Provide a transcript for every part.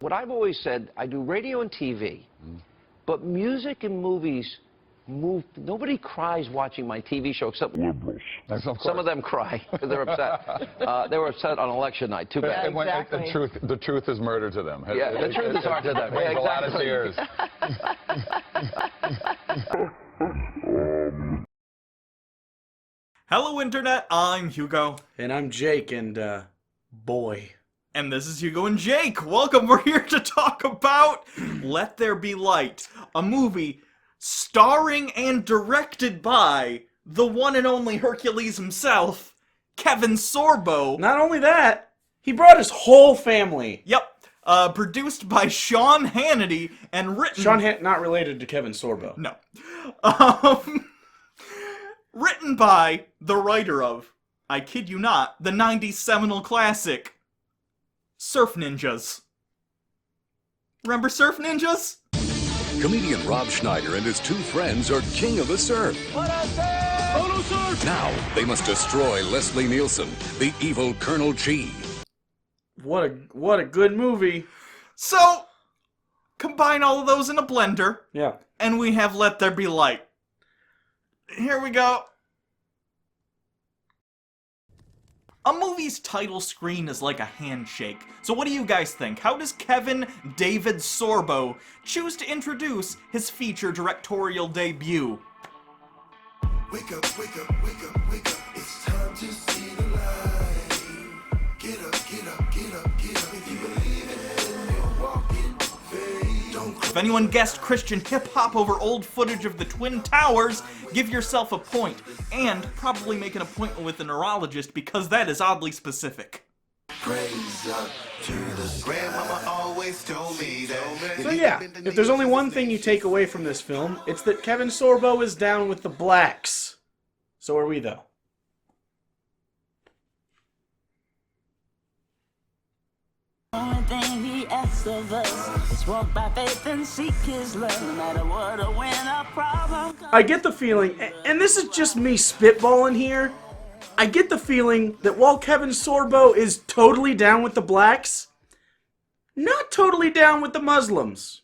What I've always said, I do radio and TV, but music and movies move. Nobody cries watching my TV show except liberals. Some of them cry because they're upset. They were upset on election night. Too bad. Yeah, exactly. The truth is murder to them. Yeah, the truth is hard to them. Yeah, exactly. A lot of tears. Hello, Internet. I'm Hugo. And I'm Jake, and, boy. And this is Hugo and Jake. Welcome. We're here to talk about Let There Be Light, a movie starring and directed by the one and only Hercules himself, Kevin Sorbo. Not only that, he brought his whole family. Yep. Produced by Sean Hannity and written... Not related to Kevin Sorbo. No. Written by the writer of, I kid you not, the 90s seminal classic, Surf Ninjas. Remember Surf Ninjas? Comedian Rob Schneider and his two friends are king of the surf. What a surf! Photo surf! Now, they must destroy Leslie Nielsen, the evil Colonel Cheape. What a good movie. So, combine all of those in a blender. Yeah. And we have Let There Be Light. Here we go. A movie's title screen is like a handshake. So what do you guys think? How does Kevin David Sorbo choose to introduce his feature directorial debut? Wake up, wake up, wake up, wake up. It's time to see the light. Get up, get up, get up, get up. If you believe it, then you're walking faith. Don't If anyone guessed Christian hip-hop over old footage of the Twin Towers, give yourself a point. And probably make an appointment with a neurologist because that is oddly specific. praise up to the grandmama always told me that. So yeah, if there's only one thing you take away from this film, it's that Kevin Sorbo is down with the blacks. So are we, though. Only thing he asks of us is walk by faith and seek his love, no matter what or when a problem comes. I get the feeling, and this is just me spitballing here, I get the feeling that while Kevin Sorbo is totally down with the blacks, not totally down with the Muslims.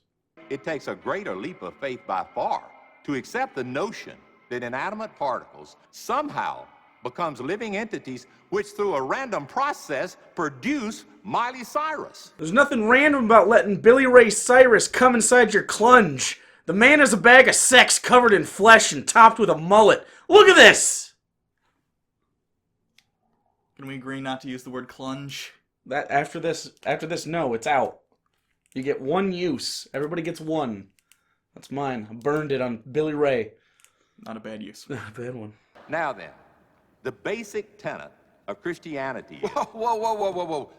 It takes a greater leap of faith by far to accept the notion that inanimate particles somehow becomes living entities which through a random process produce Miley Cyrus. There's nothing random about letting Billy Ray Cyrus come inside your clunge. The man is a bag of sex covered in flesh and topped with a mullet. Look at this! Can we agree not to use the word clunge? That after this, no, it's out. You get one use. Everybody gets one. That's mine. I burned it on Billy Ray. Not a bad use. Not a bad one. Now then, the basic tenet of Christianity is... Whoa.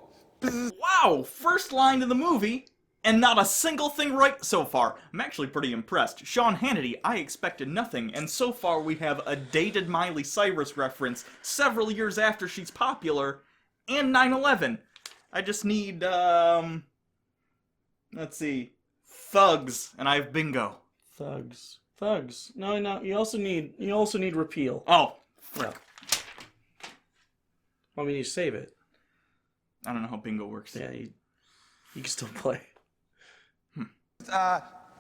Wow! First line of the movie, and not a single thing right so far. I'm actually pretty impressed. Sean Hannity, I expected nothing, and so far we have a dated Miley Cyrus reference several years after she's popular, and 9/11. I just need, let's see, thugs, and I have bingo. Thugs. No, you also need repeal. Oh, Yeah. I mean, you save it. I don't know how bingo works. Yeah, you can still play.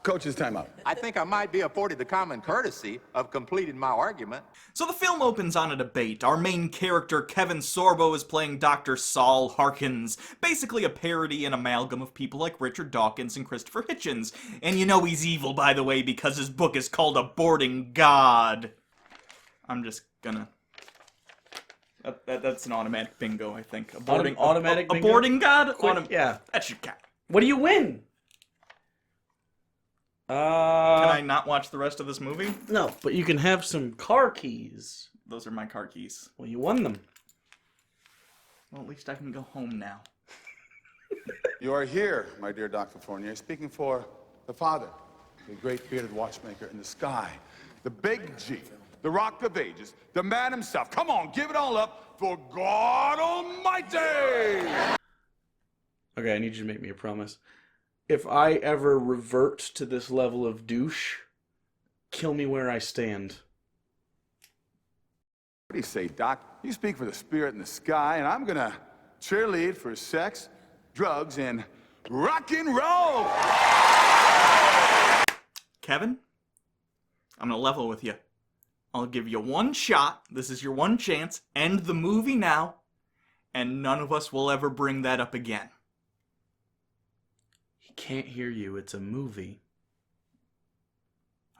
Coach's timeout. I think I might be afforded the common courtesy of completing my argument. So the film opens on a debate. Our main character, Kevin Sorbo, is playing Dr. Saul Harkins, basically a parody and amalgam of people like Richard Dawkins and Christopher Hitchens. And you know he's evil, by the way, because his book is called Aborting God. I'm just gonna... That's an automatic bingo, I think. Automatic bingo? Aborting God? Yeah. That should count. What do you win? Can I not watch the rest of this movie? No, but you can have some car keys. Those are my car keys. Well, you won them. Well, at least I can go home now. You are here, my dear Dr. Fournier, speaking for the Father, the great bearded watchmaker in the sky, the big G, the Rock of Ages, the man himself. Come on, give it all up for God Almighty! Okay, I need you to make me a promise. If I ever revert to this level of douche, kill me where I stand. What do you say, Doc? You speak for the spirit in the sky, and I'm gonna cheerlead for sex, drugs, and rock and roll! Kevin, I'm gonna level with you. I'll give you one shot. This is your one chance. End the movie now, and none of us will ever bring that up again. He can't hear you. It's a movie.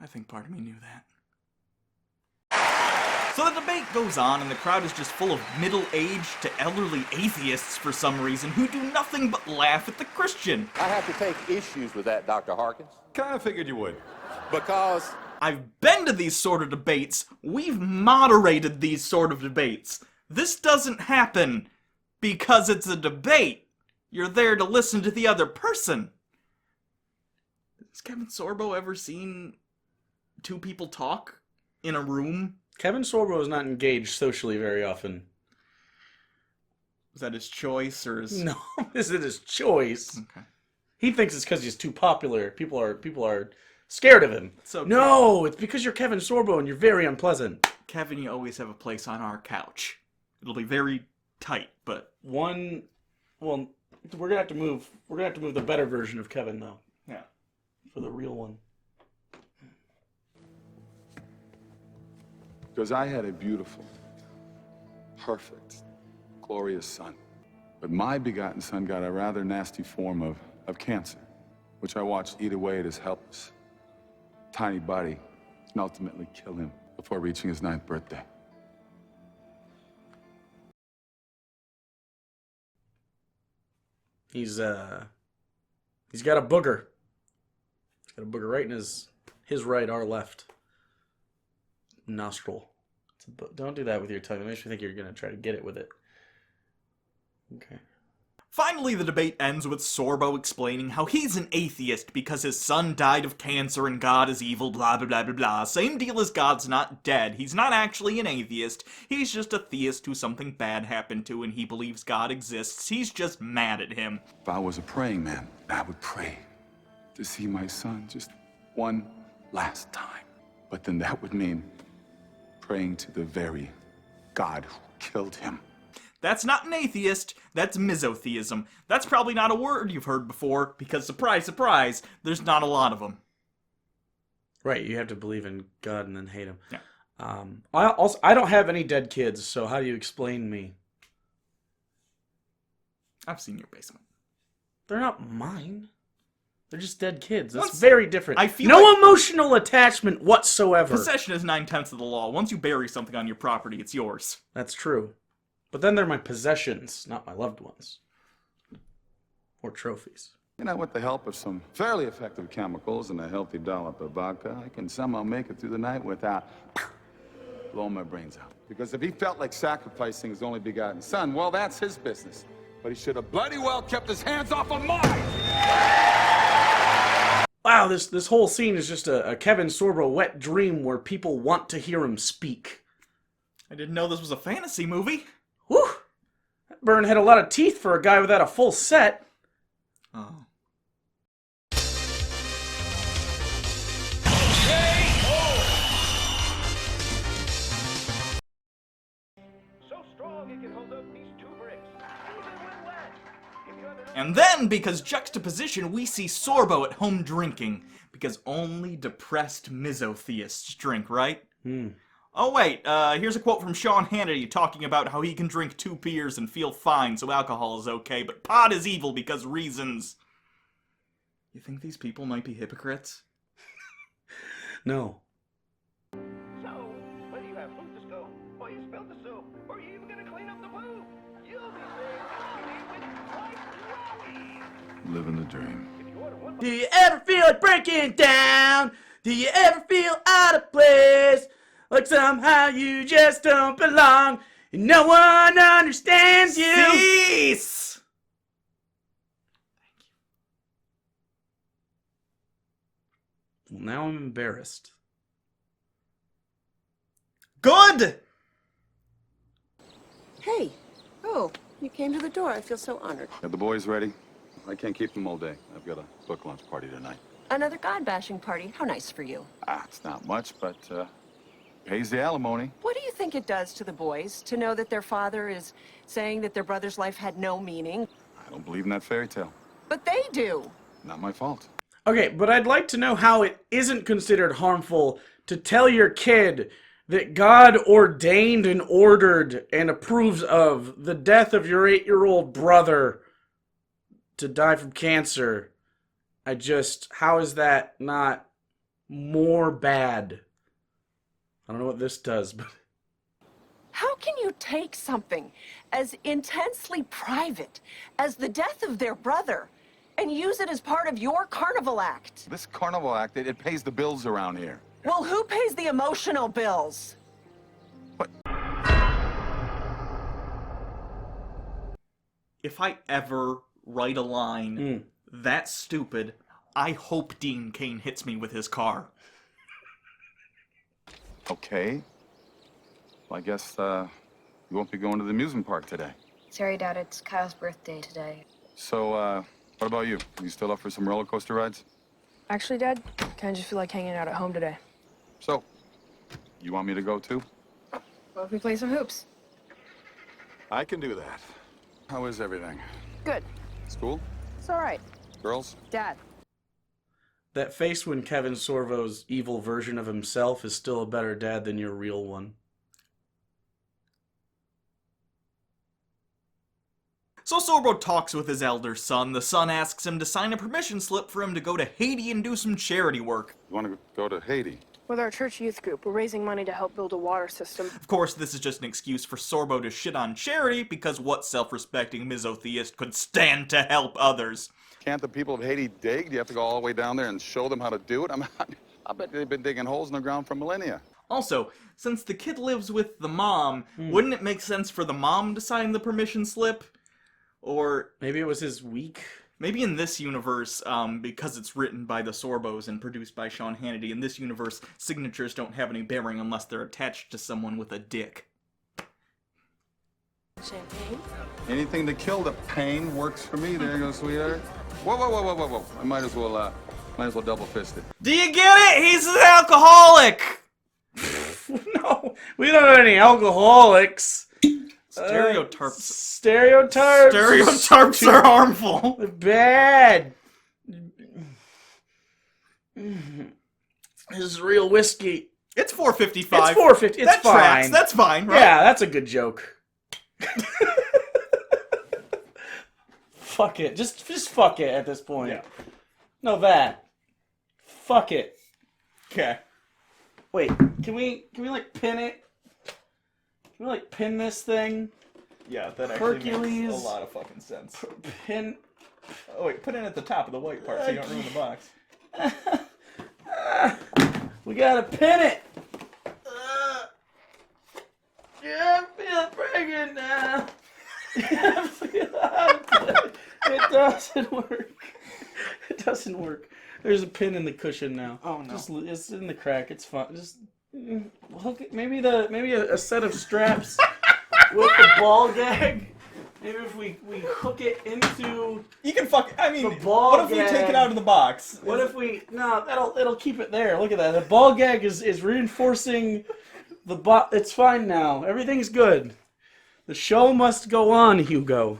I think part of me knew that. So the debate goes on, and the crowd is just full of middle-aged to elderly atheists for some reason who do nothing but laugh at the Christian. I have to take issues with that, Dr. Harkins. Kind of figured you would. Because I've been to these sort of debates. We've moderated these sort of debates. This doesn't happen because it's a debate. You're there to listen to the other person. Has Kevin Sorbo ever seen two people talk in a room? Kevin Sorbo is not engaged socially very often. Was that his choice or his... No, is it his choice? Okay. He thinks it's because he's too popular. People are scared of him. So no, it's because you're Kevin Sorbo and you're very unpleasant. Kevin, you always have a place on our couch. It'll be very tight, but well, we're gonna have to move. We're gonna have to move the better version of Kevin though. yeah. For the real one. Because I had a beautiful, perfect, glorious son. But my begotten son got a rather nasty form of cancer, which I watched eat away at his helpless, tiny body and ultimately kill him before reaching his 9th birthday. He's got a booger. He's got a booger right in his right, our left nostril. Don't do that with your tongue. It makes me think you're gonna try to get it with it. Okay. Finally, the debate ends with Sorbo explaining how he's an atheist because his son died of cancer and God is evil, blah blah blah blah blah. Same deal as God's not dead. He's not actually an atheist. He's just a theist who something bad happened to and he believes God exists. He's just mad at him. If I was a praying man, I would pray to see my son just one last time. But then that would mean praying to the very God who killed him. That's not an atheist, that's misotheism. That's probably not a word you've heard before, because surprise, surprise, there's not a lot of them. Right, you have to believe in God and then hate him. Yeah. I don't have any dead kids, so how do you explain me? I've seen your basement. They're not mine. They're just dead kids. That's very different. I feel no like emotional attachment whatsoever. Possession is 9/10 of the law. Once you bury something on your property, it's yours. That's true. But then they're my possessions, not my loved ones. Or trophies. You know, with the help of some fairly effective chemicals and a healthy dollop of vodka, I can somehow make it through the night without blowing my brains out. Because if he felt like sacrificing his only begotten son, well, that's his business. But he should have bloody well kept his hands off of mine! Wow, this whole scene is just a Kevin Sorbo wet dream where people want to hear him speak. I didn't know this was a fantasy movie. Whew! That burn had a lot of teeth for a guy without a full set. Oh. So strong it can hold up these 2 bricks, even when wet. And then, because juxtaposition, we see Sorbo at home drinking. Because only depressed misotheists drink, right? Oh wait, here's a quote from Sean Hannity talking about how he can drink 2 beers and feel fine, so alcohol is okay, but pot is evil because reasons. You think these people might be hypocrites? No. So, whether you have food to scoop, or you spilled the soup, or you're even gonna clean up the poo, you'll be saying with White Wowie. Living the dream. If you order one Do you ever feel like breaking down? Do you ever feel out of place? Like somehow you just don't belong and no one understands you? Cease! Well, now I'm embarrassed. Good! Hey. Oh, you came to the door. I feel so honored. Are the boys ready? I can't keep them all day. I've got a book launch party tonight. Another God-bashing party. How nice for you. It's not much, but pays the alimony. What do you think it does to the boys to know that their father is saying that their brother's life had no meaning? I don't believe in that fairy tale. but they do. Not my fault. Okay, but I'd like to know how it isn't considered harmful to tell your kid that God ordained and ordered and approves of the death of your 8-year-old brother to die from cancer. How is that not more bad? I don't know what this does, but... How can you take something as intensely private as the death of their brother and use it as part of your carnival act? This carnival act, it pays the bills around here. Well, who pays the emotional bills? What? If I ever write a line that stupid, I hope Dean Cain hits me with his car. Okay. Well, I guess, you won't be going to the amusement park today. Sorry, Dad, it's Kyle's birthday today. So, what about you? You still up for some roller coaster rides? Actually, Dad, I kind of just feel like hanging out at home today. So, you want me to go too? What if we play some hoops? I can do that. How is everything? Good. School? It's all right. Girls? Dad. That face when Kevin Sorbo's evil version of himself is still a better dad than your real one. So Sorbo talks with his elder son. The son asks him to sign a permission slip for him to go to Haiti and do some charity work. You want to go to Haiti? With our church youth group, we're raising money to help build a water system. Of course, this is just an excuse for Sorbo to shit on charity, because what self-respecting misotheist could stand to help others? Can't the people of Haiti dig? Do you have to go all the way down there and show them how to do it? I bet they've been digging holes in the ground for millennia. Also, since the kid lives with the mom, wouldn't it make sense for the mom to sign the permission slip? Or maybe it was his week. Maybe in this universe, because it's written by the Sorbos and produced by Sean Hannity, in this universe, signatures don't have any bearing unless they're attached to someone with a dick. Champagne? Anything to kill the pain works for me. There you go, sweetheart. Whoa, whoa, whoa, whoa, whoa, whoa. I might as well double fist it. Do you get it? He's an alcoholic! No, we don't have any alcoholics. Stereotypes. Stereotypes. Stereotypes are harmful. Bad. This is real whiskey. It's $4.55. It's $4.50. It's that fine. Tracks. That's fine, right? Yeah, that's a good joke. Fuck it. Just fuck it at this point. Yeah. No, that. Fuck it. Okay. Wait, can we like pin it? Can we like pin this thing? Yeah, that actually Hercules. makes a lot of fucking sense. Pin. Oh wait, put it at the top of the white part so you don't ruin the box. We gotta pin it. Yeah, I feel pregnant now. It doesn't work. It doesn't work. There's a pin in the cushion now. Oh no! It's in the crack. It's fine. Just hook it. Maybe a set of straps with the ball gag. Maybe if we hook it into. You can I mean, the ball what if we gag. take it out of the box? What if we? No, it'll keep it there. Look at that. The ball gag is reinforcing the It's fine now. Everything's good. The show must go on, Hugo.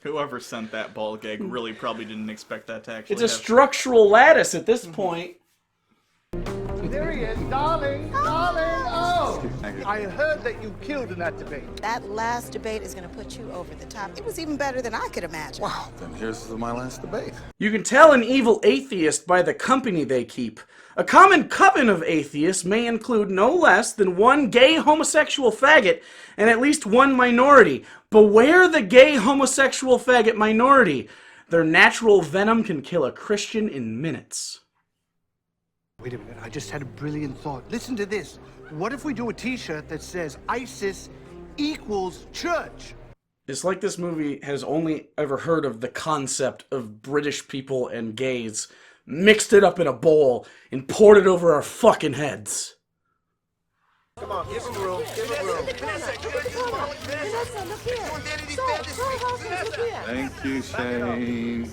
Whoever sent that ball gag really probably didn't expect that to actually It's a structural lattice at this point. There he is, darling, darling. Oh, I heard that you killed in that debate. That last debate is going to put you over the top. It was even better than I could imagine. Wow, then here's my last debate. You can tell an evil atheist by the company they keep. A common coven of atheists may include no less than one gay homosexual faggot and at least one minority. Beware the gay homosexual faggot minority. Their natural venom can kill a Christian in minutes. Wait a minute, I just had a brilliant thought. Listen to this. What if we do a t-shirt that says ISIS equals church? It's like this movie has only ever heard of the concept of British people and gays, mixed it up in a bowl, and poured it over our fucking heads. Come on, give him room, give him room. Thank you, Shane.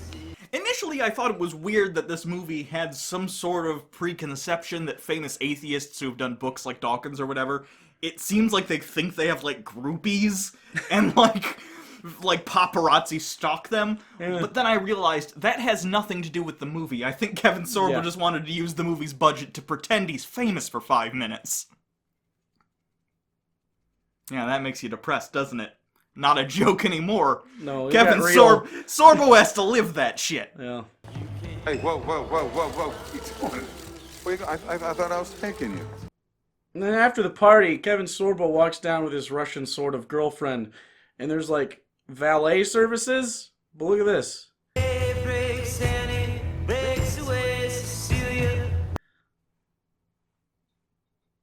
Initially, I thought it was weird that this movie had some sort of preconception that famous atheists who've done books like Dawkins or whatever, it seems like they think they have, like, groupies, and, like, like, paparazzi stalk them. But then I realized that has nothing to do with the movie. I think Kevin Sorbo just wanted to use the movie's budget to pretend he's famous for 5 minutes. Yeah, that makes you depressed, doesn't it? Not a joke anymore. No, Kevin Sorbo has to live that shit. Yeah. Hey, whoa. Wait, I thought I was taking you. And then after the party, Kevin Sorbo walks down with his Russian sort of girlfriend, and there's like valet services. But look at this.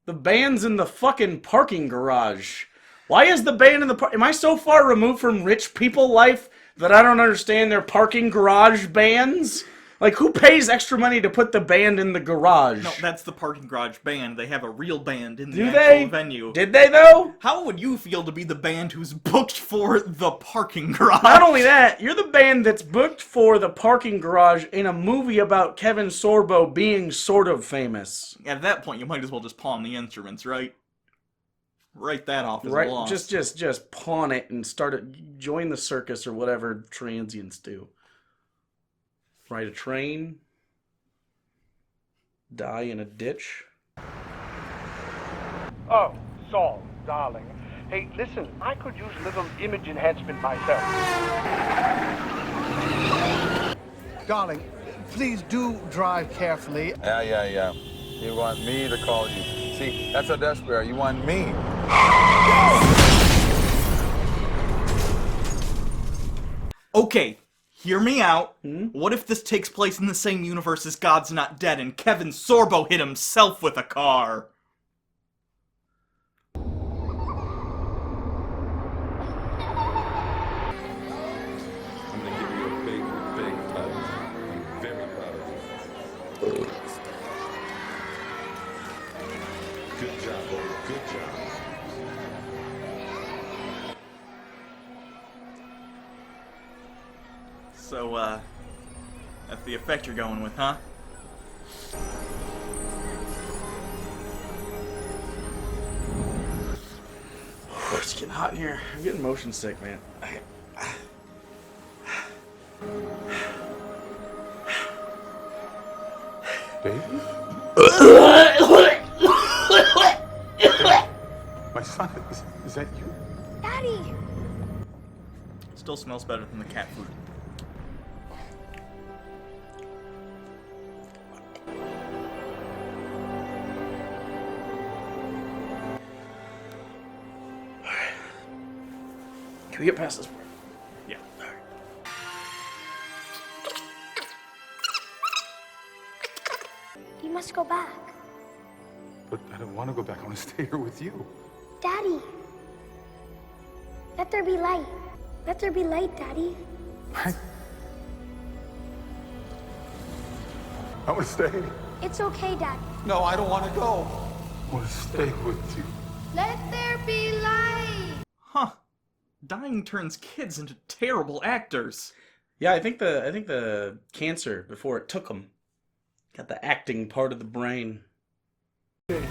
The band's in the fucking parking garage. Why is the band in the am I so far removed from rich people life that I don't understand their parking garage bands? Like, who pays extra money to put the band in the garage? No, that's the parking garage band. They have a real band in the Do actual they? venue. Did they, though? How would you feel to be the band who's booked for the parking garage? Not only that, you're the band that's booked for the parking garage in a movie about Kevin Sorbo being sort of famous. At that point, you might as well just pawn the instruments, right? Write that off as a Right? loss. Just pawn it and join the circus or whatever transients do. Ride a train. Die in a ditch. Oh, Saul, darling. Hey, listen, I could use a little image enhancement myself. Darling, please do drive carefully. Yeah. You want me to call you. See, that's how desperate you are. You want me. Okay, hear me out. What if this takes place in the same universe as God's Not Dead and Kevin Sorbo hit himself with a car? I'm gonna give you a big hug. I'm very proud of you. Good job, boy. Good job. So, that's the effect you're going with, huh? Oh, it's getting hot in here. I'm getting motion sick, man. Dave? My son, is that you? Daddy! Still smells better than the cat food. Can we get past this part? Yeah. You must go back. But I don't want to go back. I want to stay here with you. Daddy! Let there be light. Let there be light, Daddy. I want to stay. It's okay, Daddy. No, I don't want to go. I want to stay with you. Let there be light! Huh. Dying turns kids into terrible actors. Yeah, I think the cancer before it took them got the acting part of the brain. Dave!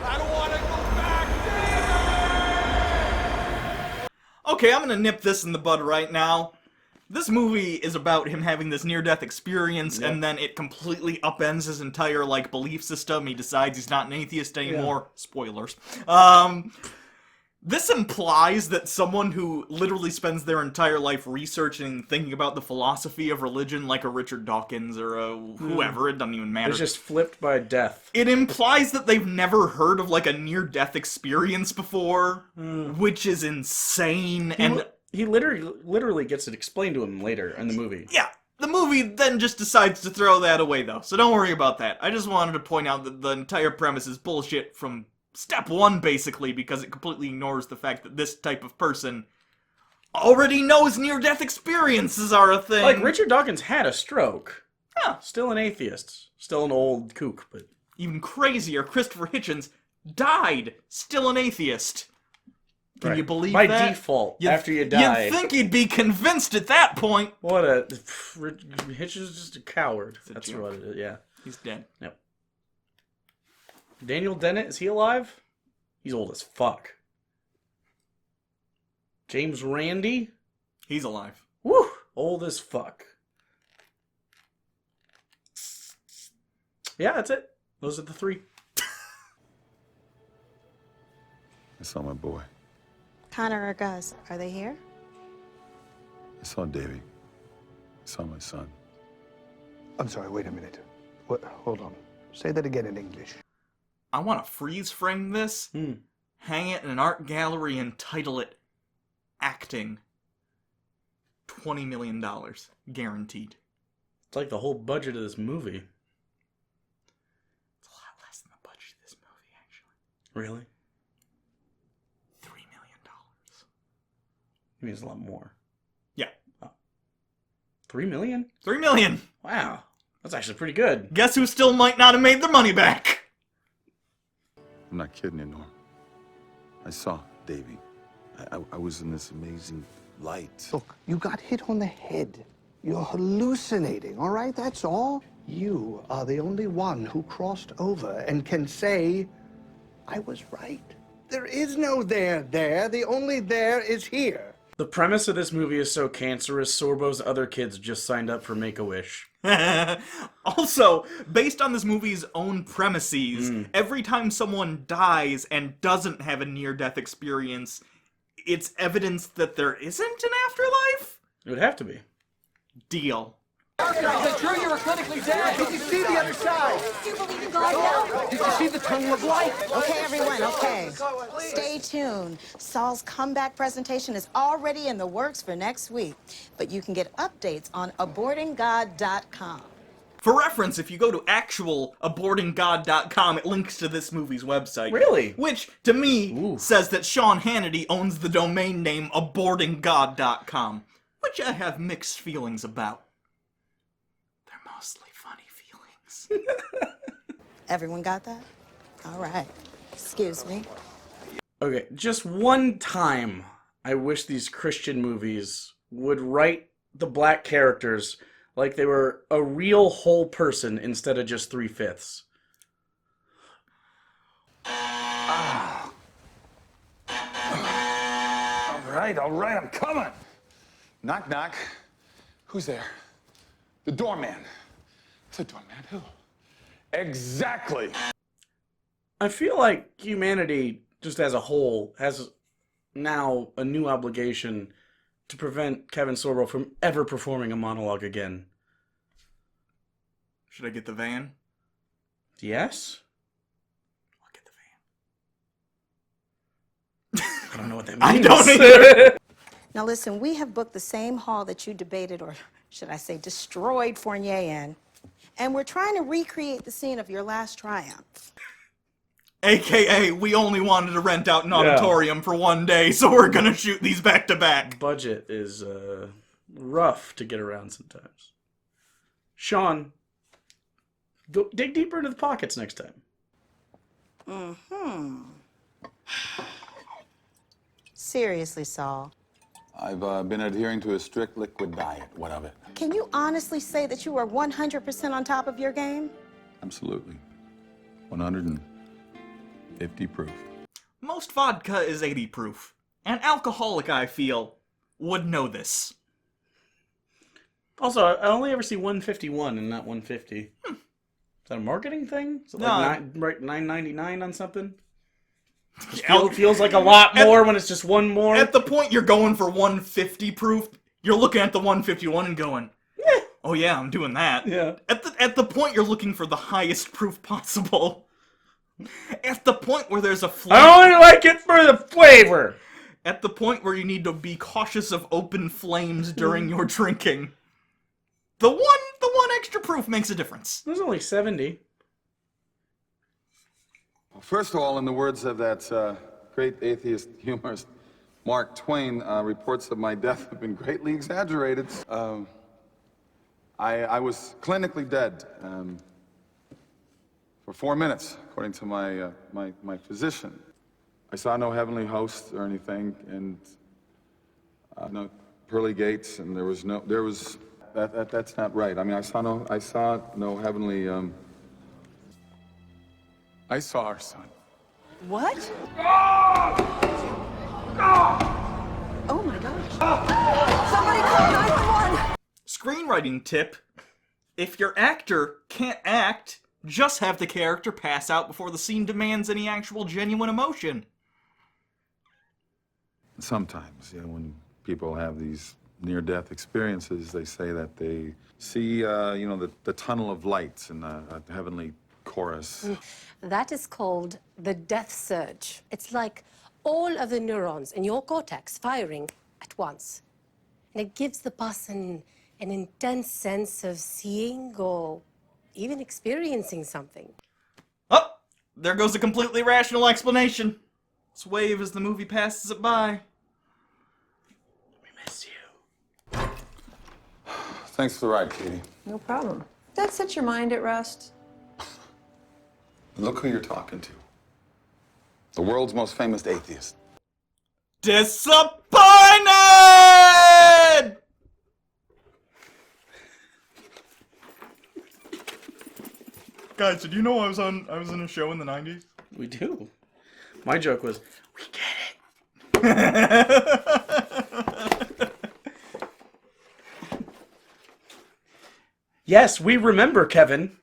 I don't want to go back, Dave! Okay, I'm gonna nip this in the bud right now. This movie is about him having this near-death experience, and then it completely upends his entire, like, belief system. He decides he's not an atheist anymore. Yeah. Spoilers. This implies that someone who literally spends their entire life researching and thinking about the philosophy of religion, like a Richard Dawkins or a whoever, it doesn't even matter. It's just flipped by death. It implies that they've never heard of, like, a near-death experience before, which is insane, He literally gets it explained to him later in the movie. Yeah, the movie then just decides to throw that away, though, so don't worry about that. I just wanted to point out that the entire premise is bullshit from step one, basically, because it completely ignores the fact that this type of person already knows near-death experiences are a thing. Like, Richard Dawkins had a stroke. Huh. Still an atheist. Still an old kook, but... Even crazier, Christopher Hitchens died. Still an atheist. Can you believe that? By default, after you die. You'd think he'd be convinced at that point. What a... Hitchens is just a coward. That's what it is, yeah. He's dead. Yep. Daniel Dennett, is he alive? He's old as fuck. James Randi? He's alive. Woo! Old as fuck. Yeah, that's it. Those are the three. I saw my boy. Connor or Gus, are they here? I saw Davy. I saw my son. I'm sorry, wait a minute. What? Hold on. Say that again in English. I want to freeze frame this, hang it in an art gallery, and title it Acting. $20 million. Guaranteed. It's like the whole budget of this movie. It's a lot less than the budget of this movie, actually. Really? $3 million. I mean, it's a lot more. Yeah. Oh. 3 million? 3 million! Wow. That's actually pretty good. Guess who still might not have made their money back? I'm not kidding you, Norm. I saw Davy. I was in this amazing light. Look, you got hit on the head. You're hallucinating, all right? That's all. You are the only one who crossed over and can say, I was right. There is no there. The only there is here. The premise of this movie is so cancerous, Sorbo's other kids just signed up for Make-A-Wish. Also, based on this movie's own premises, every time someone dies and doesn't have a near-death experience, it's evidence that there isn't an afterlife? It would have to be. Deal. Is it true you were clinically dead? Did you see the other side? Do you believe in God now? Did you see the tunnel of light? Okay, everyone, okay. Stay tuned. Saul's comeback presentation is already in the works for next week, but you can get updates on abortinggod.com. For reference, if you go to actual abortinggod.com, it links to this movie's website. Really? Which, to me, says that Sean Hannity owns the domain name abortinggod.com, which I have mixed feelings about. They're mostly funny feelings. Everyone got that? All right. Excuse me. Okay, just one time, I wish these Christian movies would write the black characters like they were a real whole person instead of just 3/5. All right, I'm coming. Knock, knock. Who's there? The doorman. The doorman who? Exactly. I feel like humanity, just as a whole, has now a new obligation to prevent Kevin Sorbo from ever performing a monologue again. Should I get the van? Yes? I'll get the van. I don't know what that I means. don't either. Now listen, we have booked the same hall that you debated, or should I say destroyed Fournier in, and we're trying to recreate the scene of your last triumph. AKA, we only wanted to rent out an auditorium for one day, so we're gonna shoot these back to back. Budget is rough to get around sometimes. Sean, go dig deeper into the pockets next time. Seriously, Saul. I've been adhering to a strict liquid diet. What of it? Can you honestly say that you are 100% on top of your game? Absolutely. 150 proof. Most vodka is 80 proof. An alcoholic, I feel, would know this. Also, I only ever see 151 and not 150. Is that a marketing thing? Is it like $9.99 on something? It feels like a lot more when it's just one more. At the point you're going for 150 proof, you're looking at the 151 and going, oh yeah, I'm doing that. Yeah. At the point you're looking for the highest proof possible. At the point where there's a flame. I only like it for the flavor. At the point where you need to be cautious of open flames during your drinking. The one extra proof makes a difference. There's only 70. Well, first of all, in the words of that great atheist humorist Mark Twain, reports of my death have been greatly exaggerated. I was clinically dead for 4 minutes, according to my physician. I saw no heavenly host or anything, and no pearly gates, and that's not right. I mean, I saw no heavenly. I saw our son. What? Oh my gosh. Somebody call 911! Screenwriting tip. If your actor can't act, just have the character pass out before the scene demands any actual genuine emotion. Sometimes, when people have these near-death experiences, they say that they see, the tunnel of lights in a heavenly chorus. That is called the death surge. It's like all of the neurons in your cortex firing at once. And it gives the person an intense sense of seeing or even experiencing something. Oh, there goes a completely rational explanation. Let's wave as the movie passes it by. We miss you. Thanks for the ride, Katie. No problem. That set your mind at rest? Look who you're talking to. The world's most famous atheist. Disappointed! Guys, did you know I was in a show in the 90s? We do. My joke was, we get it. Yes, we remember Kevin.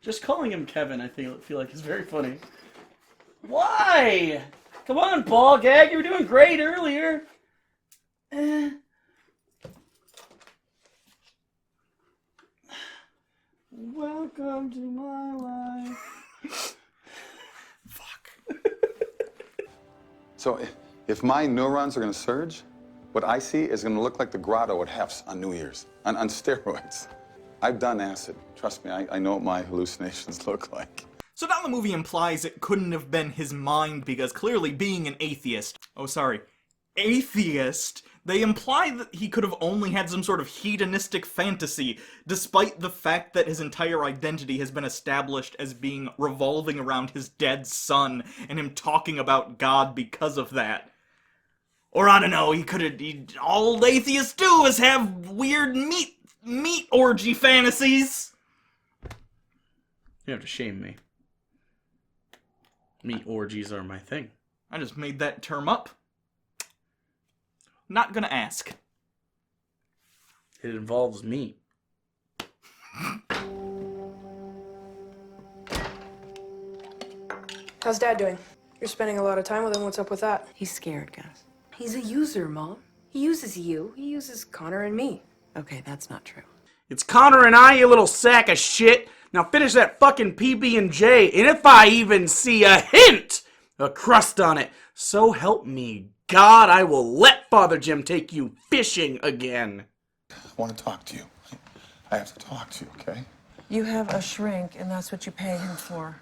Just calling him Kevin, I feel like is very funny. Why? Come on, ball gag. You were doing great earlier. Welcome to my life. Fuck. So if my neurons are going to surge, what I see is going to look like the grotto at Hef's on New Year's, on steroids. I've done acid. Trust me, I know what my hallucinations look like. So now the movie implies it couldn't have been his mind because clearly being an atheist, they imply that he could have only had some sort of hedonistic fantasy, despite the fact that his entire identity has been established as being revolving around his dead son, and him talking about God because of that. Or I don't know, all atheists do is have weird meat orgy fantasies. You have to shame me. Meat orgies are my thing. I just made that term up. Not gonna ask. It involves meat. How's Dad doing? You're spending a lot of time with him. What's up with that? He's scared, Gus. He's a user, Mom. He uses you. He uses Connor and me. Okay, that's not true. It's Connor and I, you little sack of shit. Now finish that fucking PB&J, and if I even see a hint of crust on it, so help me God, I will let Father Jim take you fishing again. I want to talk to you. I have to talk to you, okay? You have a shrink, and that's what you pay him for.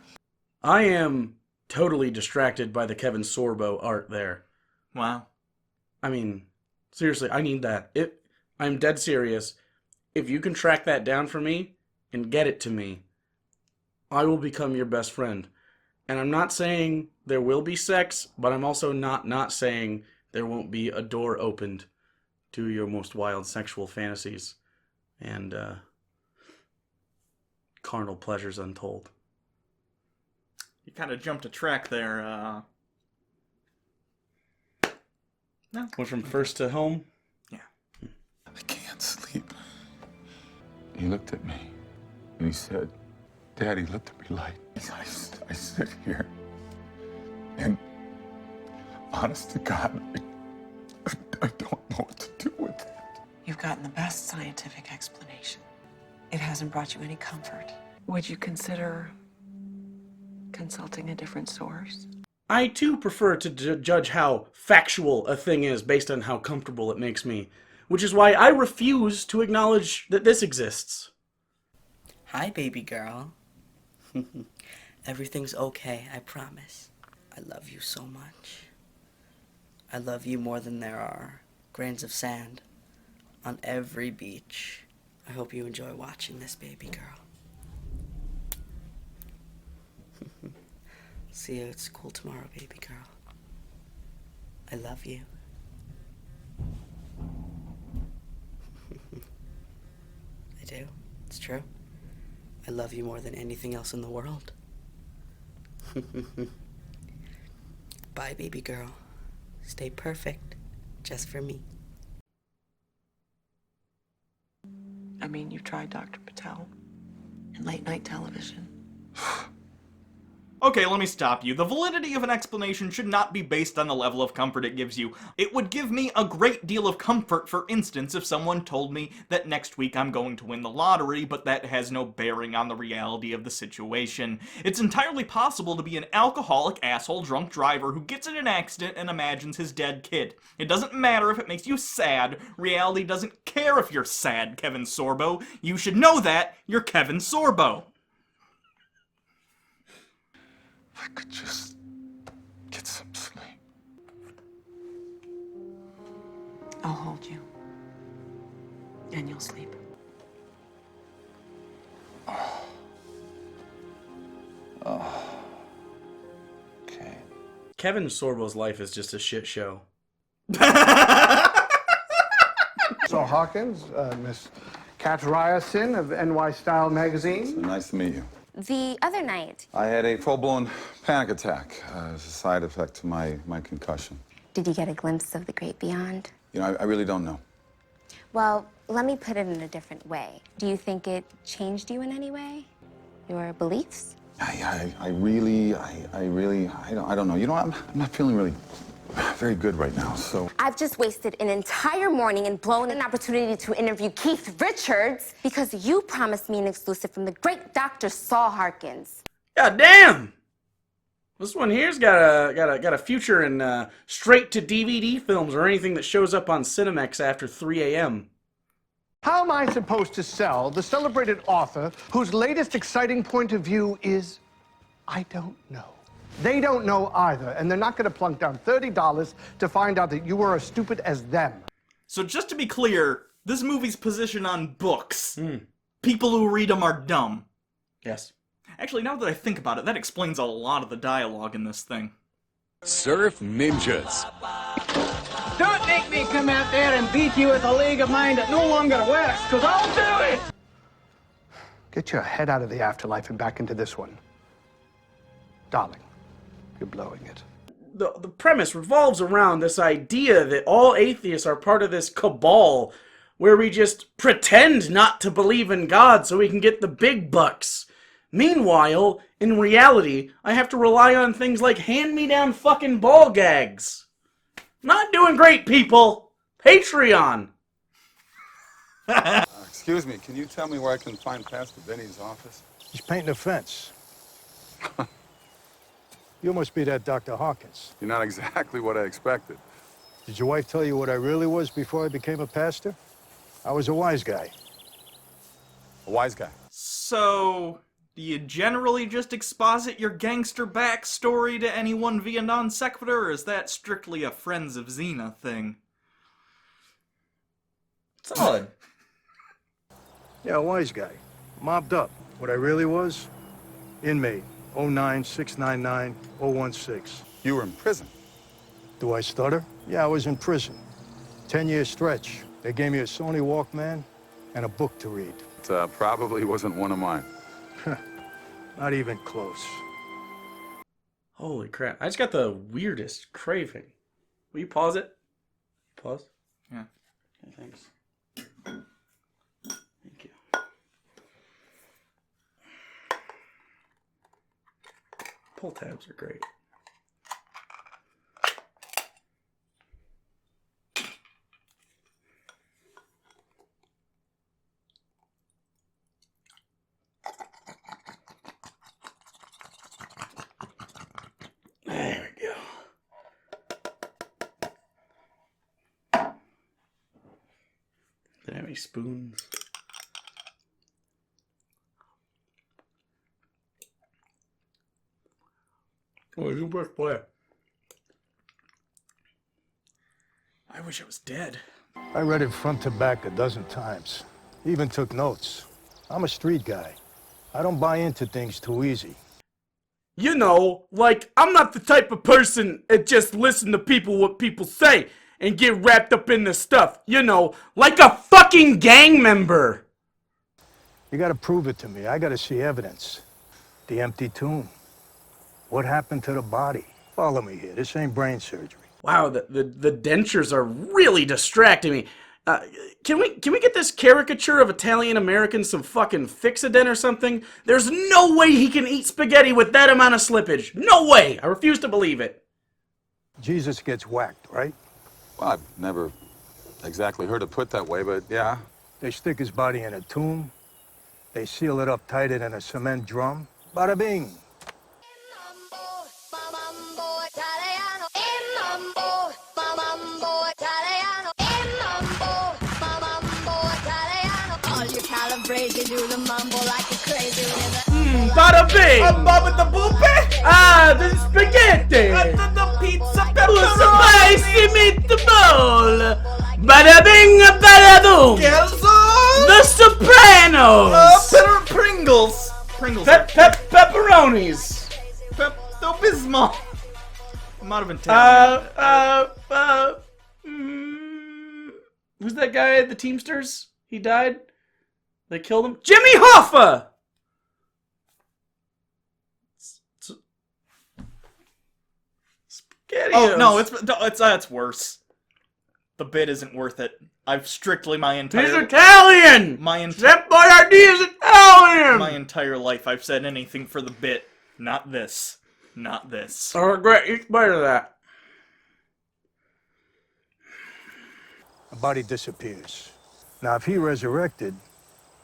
I am totally distracted by the Kevin Sorbo art there. Wow. I mean, seriously, I need that. I'm dead serious. If you can track that down for me and get it to me, I will become your best friend. And I'm not saying there will be sex, but I'm also not saying there won't be a door opened to your most wild sexual fantasies and carnal pleasures untold. You kind of jumped a track there. No. Went from first to home? Yeah. I can't sleep. He looked at me and he said, Daddy, let there be light. I sit here and honest to God, I don't know what to do with it. You've gotten the best scientific explanation. It hasn't brought you any comfort. Would you consider consulting a different source? I too prefer to judge how factual a thing is based on how comfortable it makes me, which is why I refuse to acknowledge that this exists. Hi, baby girl. Everything's okay, I promise. I love you so much. I love you more than there are grains of sand on every beach. I hope you enjoy watching this, baby girl. See you at school tomorrow, baby girl. I love you. I do. It's true. I love you more than anything else in the world. Bye, baby girl. Stay perfect, just for me. I mean, you've tried Dr. Patel and late night television. Okay, let me stop you. The validity of an explanation should not be based on the level of comfort it gives you. It would give me a great deal of comfort, for instance, if someone told me that next week I'm going to win the lottery, but that has no bearing on the reality of the situation. It's entirely possible to be an alcoholic, asshole, drunk driver who gets in an accident and imagines his dead kid. It doesn't matter if it makes you sad. Reality doesn't care if you're sad, Kevin Sorbo. You should know that. You're Kevin Sorbo. I could just get some sleep. I'll hold you. And you'll sleep. Okay. Kevin Sorbo's life is just a shit show. So Hawkins, Miss Kat Ryerson of NY Style magazine. Nice to meet you. The other night, I had a full-blown panic attack as a side effect to my concussion. did you get a glimpse of the great beyond? You know, I really don't know. Well, let me put it in a different way. Do you think it changed you in any way? Your beliefs? I don't know. You know, I'm not feeling really very good right now, so. I've just wasted an entire morning and blown an opportunity to interview Keith Richards because you promised me an exclusive from the great Dr. Saul Harkins. God damn! This one here's got a future in straight to DVD films or anything that shows up on Cinemax after 3 a.m. How am I supposed to sell the celebrated author whose latest exciting point of view is, I don't know? They don't know either, and they're not going to plunk down $30 to find out that you were as stupid as them. So just to be clear, this movie's position on books. People who read them are dumb. Yes. Actually, now that I think about it, that explains a lot of the dialogue in this thing. Surf Ninjas. Don't make me come out there and beat you with a leg of mine that no longer works, because I'll do it! Get your head out of the afterlife and back into this one. Darling, you're blowing it. The premise revolves around this idea that all atheists are part of this cabal where we just pretend not to believe in God so we can get the big bucks. Meanwhile, in reality, I have to rely on things like hand-me-down fucking ball gags. Not doing great, people. Patreon. Excuse me, can you tell me where I can find Pastor Benny's office? He's painting a fence. You must be that Dr. Hawkins. You're not exactly what I expected. Did your wife tell you what I really was before I became a pastor? I was a wise guy. A wise guy. So, do you generally just exposit your gangster backstory to anyone via non sequitur, or is that strictly a Friends of Xena thing? Solid. Yeah, a wise guy. Mobbed up. What I really was? Inmate. 09699-016. You were in prison? Do I stutter? Yeah, I was in prison. 10-year stretch. They gave me a Sony Walkman and a book to read. It probably wasn't one of mine. Not even close. Holy crap. I just got the weirdest craving. Will you pause it? Pause? Yeah. Okay, thanks. Thank you. Pull tabs are great. There we go. Didn't have any spoons. Oh, you work play. I wish I was dead. I read it front to back a dozen times. Even took notes. I'm a street guy. I don't buy into things too easy. You know, like, I'm not the type of person that just listen to what people say and get wrapped up in the stuff. You know, like a fucking gang member. You gotta prove it to me. I gotta see evidence. The empty tomb. What happened to the body? Follow me here. This ain't brain surgery. Wow, the dentures are really distracting me. Can we get this caricature of Italian Americans some fucking Fixodent or something? There's no way he can eat spaghetti with that amount of slippage. No way! I refuse to believe it. Jesus gets whacked, right? Well, I've never exactly heard it put that way, but yeah. They stick his body in a tomb. They seal it up tighter than a cement drum. Bada bing! Bada bing! Baba the Boopy? Ah, the spaghetti! The pizza Spicy pepperoni! meatball! Bada bing, bada boom! Calzone! The Sopranos! Pringles! Pringles. Pepperonis! Pepto-Bismol! I'm out of Italian. Who's that guy at the Teamsters? He died? They killed him? Jimmy Hoffa! SpaghettiOs. Oh, no, it's worse. The bit isn't worth it. I've strictly He's Italian! That Boyardee is Italian! My entire life I've said anything for the bit. Not this. Not this. I regret each bite of that. The body disappears. Now, if he resurrected,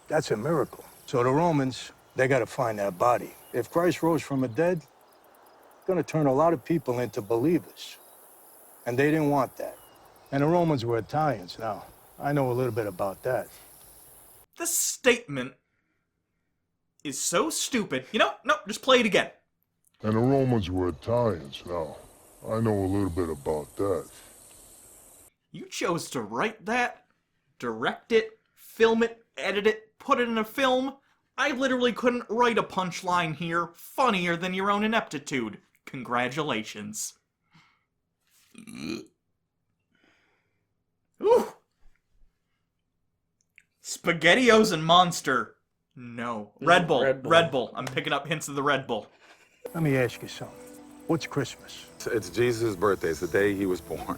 that's a miracle. So the Romans, they got to find that body. If Christ rose from the dead, it's going to turn a lot of people into believers. And they didn't want that. And the Romans were Italians. Now, I know a little bit about that. This statement is so stupid. You know, no, just play it again. And the Romans were Italians. Now, I know a little bit about that. You chose to write that, direct it, film it, edit it, put it in a film. I literally couldn't write a punchline here funnier than your own ineptitude. Congratulations. Ooh. SpaghettiOs and Monster. No. Red Bull. Red Bull. I'm picking up hints of the Red Bull. Let me ask you something. What's Christmas? It's Jesus' birthday. It's the day he was born.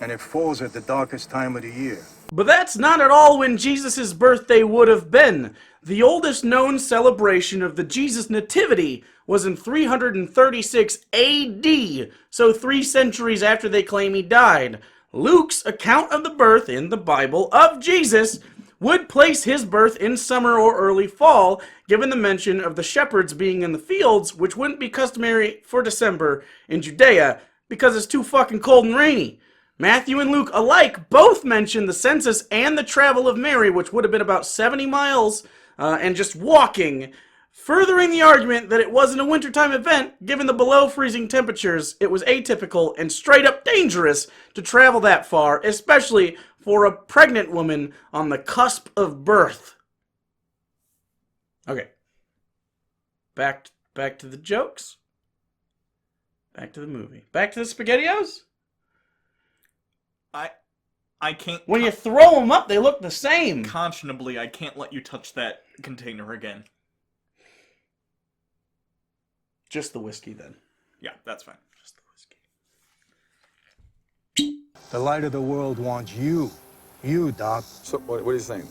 And it falls at the darkest time of the year. But that's not at all when Jesus' birthday would have been. The oldest known celebration of the Jesus Nativity was in 336 AD, so 3 centuries after they claim he died. Luke's account of the birth in the Bible of Jesus would place his birth in summer or early fall, given the mention of the shepherds being in the fields, which wouldn't be customary for December in Judea, because it's too fucking cold and rainy. Matthew and Luke alike both mention the census and the travel of Mary, which would have been about 70 miles, and just walking, furthering the argument that it wasn't a wintertime event, given the below freezing temperatures. It was atypical and straight up dangerous to travel that far, especially for a pregnant woman on the cusp of birth. Okay. Back to the jokes. Back to the movie. Back to the SpaghettiOs? I can't... When you throw them up, they look the same. Conscionably, I can't let you touch that container again. Just the whiskey, then. Yeah, that's fine. Just the whiskey. The light of the world wants you. You, Doc. So, what are you saying?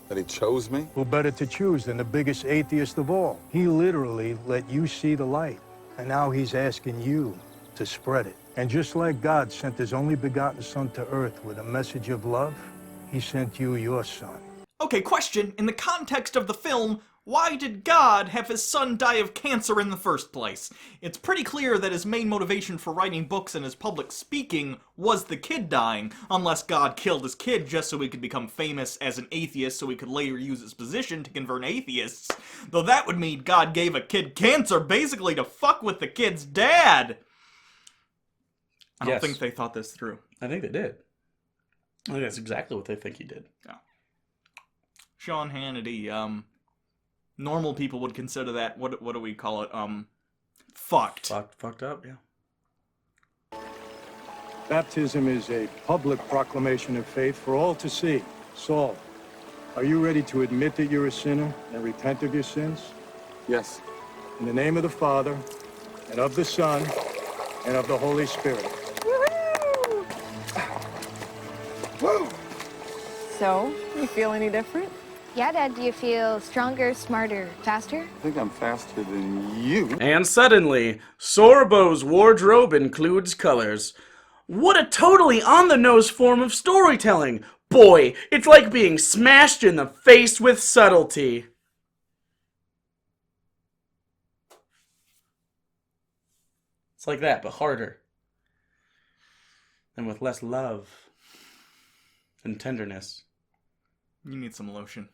That he chose me? Who better to choose than the biggest atheist of all? He literally let you see the light. And now he's asking you to spread it. And just like God sent his only begotten son to earth with a message of love, he sent you your son. Okay, question. In the context of the film, why did God have his son die of cancer in the first place? It's pretty clear that his main motivation for writing books and his public speaking was the kid dying, unless God killed his kid just so he could become famous as an atheist so he could later use his position to convert atheists. Though that would mean God gave a kid cancer basically to fuck with the kid's dad. I don't think they thought this through. I think they did. I think that's exactly what they think he did. Yeah. Sean Hannity, normal people would consider that, what do we call it, fucked. Fucked up, yeah. Baptism is a public proclamation of faith for all to see. Saul, are you ready to admit that you're a sinner and repent of your sins? Yes. In the name of the Father, and of the Son, and of the Holy Spirit. Woo! So, you feel any different? Yeah, Dad, do you feel stronger, smarter, faster? I think I'm faster than you. And suddenly, Sorbo's wardrobe includes colors. What a totally on-the-nose form of storytelling! Boy, it's like being smashed in the face with subtlety. It's like that, but harder. And with less love and tenderness. You need some lotion.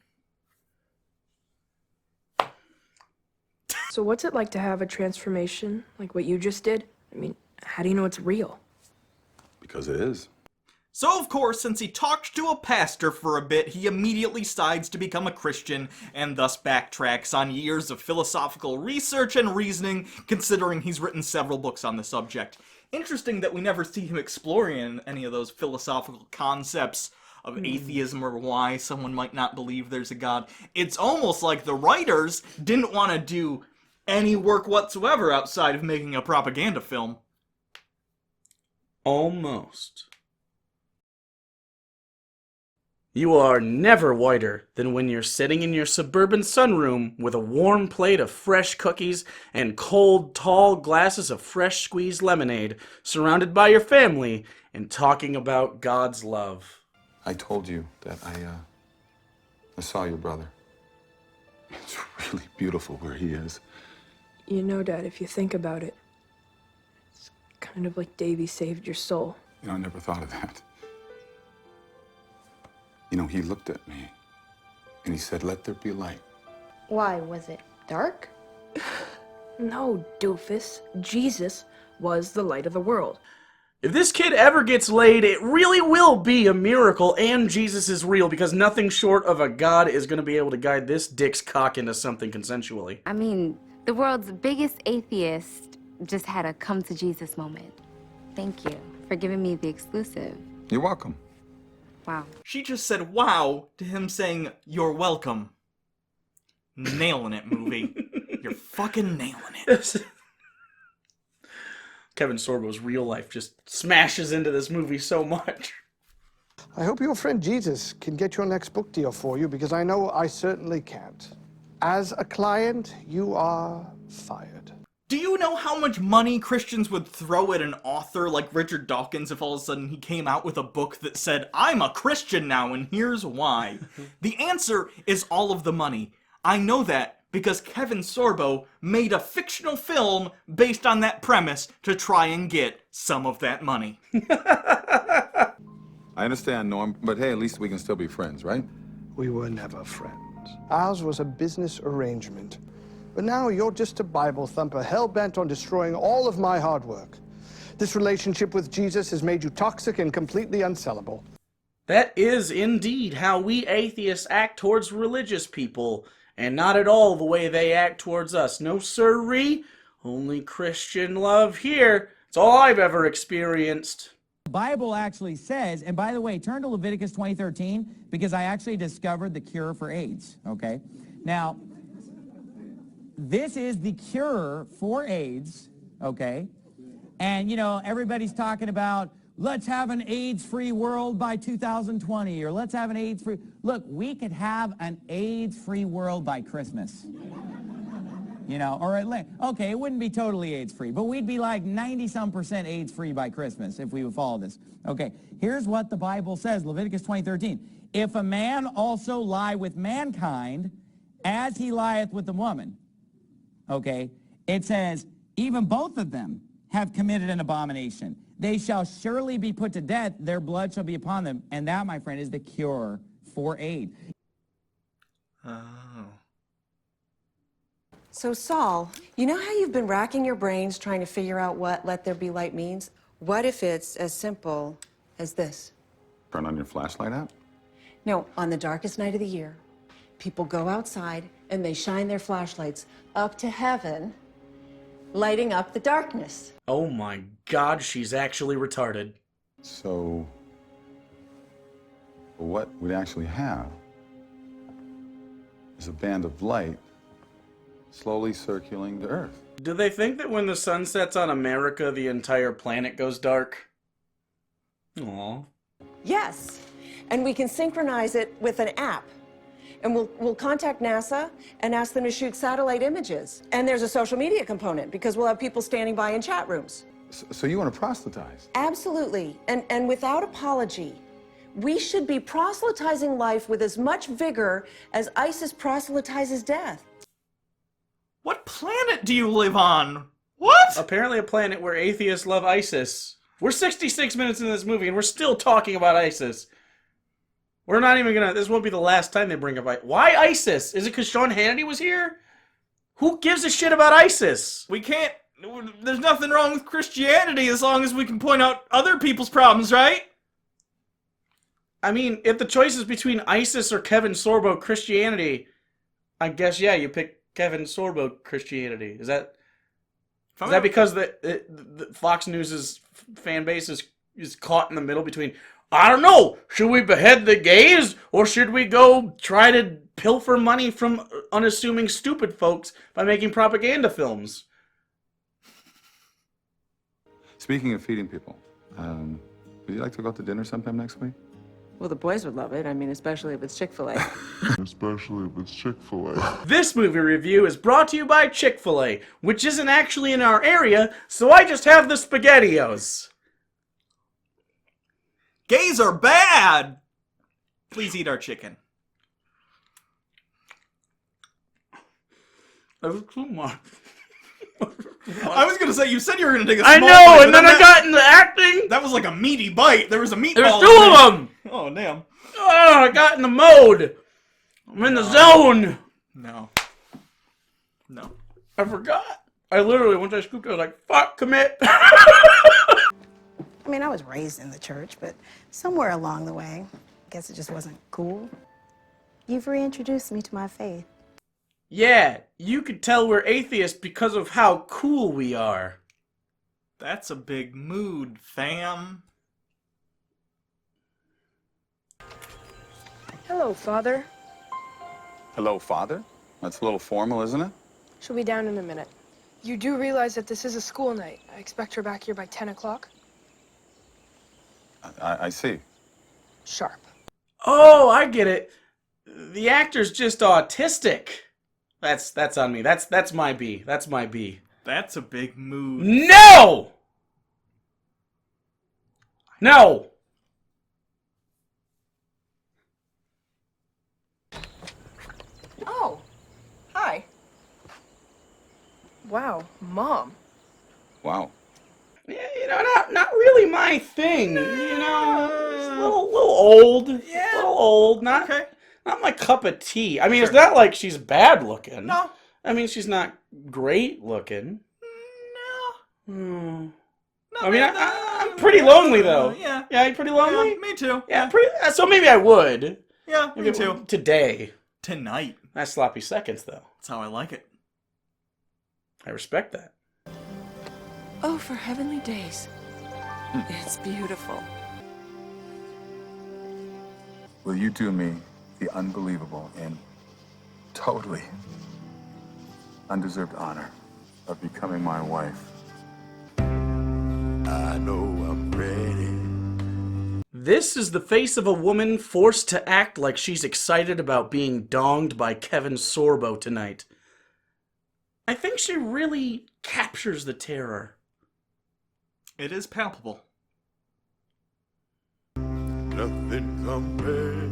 So what's it like to have a transformation like what you just did? I mean, how do you know it's real? Because it is. So, of course, since he talked to a pastor for a bit, he immediately decides to become a Christian, and thus backtracks on years of philosophical research and reasoning, considering he's written several books on the subject. Interesting that we never see him exploring any of those philosophical concepts of atheism or why someone might not believe there's a god. It's almost like the writers didn't want to do any work whatsoever outside of making a propaganda film. Almost. You are never whiter than when you're sitting in your suburban sunroom with a warm plate of fresh cookies and cold, tall glasses of fresh squeezed lemonade, surrounded by your family and talking about God's love. I told you that I saw your brother. It's really beautiful where he is. You know, Dad, if you think about it, it's kind of like Davy saved your soul. You know, I never thought of that. You know, he looked at me and he said, "Let there be light." Why, was it dark? No, doofus. Jesus was the light of the world. If this kid ever gets laid, it really will be a miracle, and Jesus is real, because nothing short of a god is going to be able to guide this dick's cock into something consensually. I mean, the world's biggest atheist just had a come to Jesus moment. Thank you for giving me the exclusive. You're welcome. Wow. She just said wow to him saying, "You're welcome." Nailing it, movie. You're fucking nailing it. Kevin Sorbo's real life just smashes into this movie so much. I hope your friend Jesus can get your next book deal for you, because I know I certainly can't. As a client, you are fired. Do you know how much money Christians would throw at an author like Richard Dawkins if all of a sudden he came out with a book that said, "I'm a Christian now and here's why"? The answer is all of the money. I know that because Kevin Sorbo made a fictional film based on that premise to try and get some of that money. I understand, Norm, but hey, at least we can still be friends, right? We were never friends. Ours was a business arrangement. But now you're just a Bible thumper, hell-bent on destroying all of my hard work. This relationship with Jesus has made you toxic and completely unsellable. That is indeed how we atheists act towards religious people, and not at all the way they act towards us. No sirree, only Christian love here. It's all I've ever experienced. The Bible actually says, and by the way, turn to Leviticus 20:13, because I actually discovered the cure for AIDS, okay? Now, this is the cure for AIDS, okay? And, you know, everybody's talking about, let's have an AIDS-free world by 2020, or let's have an AIDS-free... Look, we could have an AIDS-free world by Christmas. You know, or okay, it wouldn't be totally AIDS-free, but we'd be like 90-some% AIDS-free by Christmas if we would follow this. Okay, here's what the Bible says, Leviticus 20:13. If a man also lie with mankind, as he lieth with the woman, okay, it says, even both of them have committed an abomination. They shall surely be put to death, their blood shall be upon them. And that, my friend, is the cure for AIDS. Oh. So, Saul, you know how you've been racking your brains trying to figure out what let there be light means? What if it's as simple as this? Turn on your flashlight app? No, on the darkest night of the year, people go outside and they shine their flashlights up to heaven, lighting up the darkness. Oh my God, she's actually retarded. So, what we'd actually have is a band of light slowly circling the Earth. Do they think that when the sun sets on America, the entire planet goes dark? Aw. Yes, and we can synchronize it with an app. And we'll contact NASA and ask them to shoot satellite images. And there's a social media component because we'll have people standing by in chat rooms. So you want to proselytize? Absolutely, and without apology. We should be proselytizing life with as much vigor as ISIS proselytizes death. What planet do you live on? What? Apparently a planet where atheists love ISIS. We're 66 minutes into this movie and we're still talking about ISIS. We're not even gonna, this won't be the last time they bring up ISIS. Why ISIS? Is it because Sean Hannity was here? Who gives a shit about ISIS? We can't, there's nothing wrong with Christianity as long as we can point out other people's problems, right? I mean, if the choice is between ISIS or Kevin Sorbo Christianity, I guess, yeah, you pick Kevin Sorbo Christianity. Is that because the Fox News' fan base is caught in the middle between, I don't know, should we behead the gays or should we go try to pilfer money from unassuming stupid folks by making propaganda films? Speaking of feeding people, would you like to go out to dinner sometime next week? Well, the boys would love it. I mean, especially if it's Chick-fil-A. Especially if it's Chick-fil-A. This movie review is brought to you by Chick-fil-A, which isn't actually in our area, so I just have the SpaghettiOs. Gays are bad! Please eat our chicken. That was too much. I was gonna say, you said you were gonna take a I small know, bite, and then I got into acting. That was like a meaty bite. There was a meatball. There's in two there. of them. Oh, damn. Oh, I got in the mode. I'm in the zone. No. No. I forgot. I literally, once I scooped it, I was like, fuck, commit. I mean, I was raised in the church, but somewhere along the way, I guess it just wasn't cool. You've reintroduced me to my faith. Yeah, you could tell we're atheists because of how cool we are. That's a big mood, fam. Hello, Father. Hello, Father? That's a little formal, isn't it? She'll be down in a minute. You do realize that this is a school night. I expect her back here by 10 o'clock? I see. Sharp. Oh, I get it. The actor's just autistic. That's on me. That's my B. That's my B. That's a big mood. No! No! Oh, hi. Wow, Mom. Wow. Yeah, you know, not really my thing. You know, it's a little old. Yeah. A little old. Not my cup of tea. I mean, It's not like she's bad looking. No. I mean, she's not great looking. No. I mean, I'm pretty lonely though. Yeah. Yeah, you pretty lonely? Yeah, me too. Yeah, pretty. So maybe I would. Yeah, me too. Today. Tonight. That's sloppy seconds though. That's how I like it. I respect that. Oh, for heavenly days. It's beautiful. Will you do me the unbelievable and totally undeserved honor of becoming my wife? I know I'm ready. This is the face of a woman forced to act like she's excited about being donged by Kevin Sorbo tonight. I think she really captures the terror. It is palpable. Nothing compares.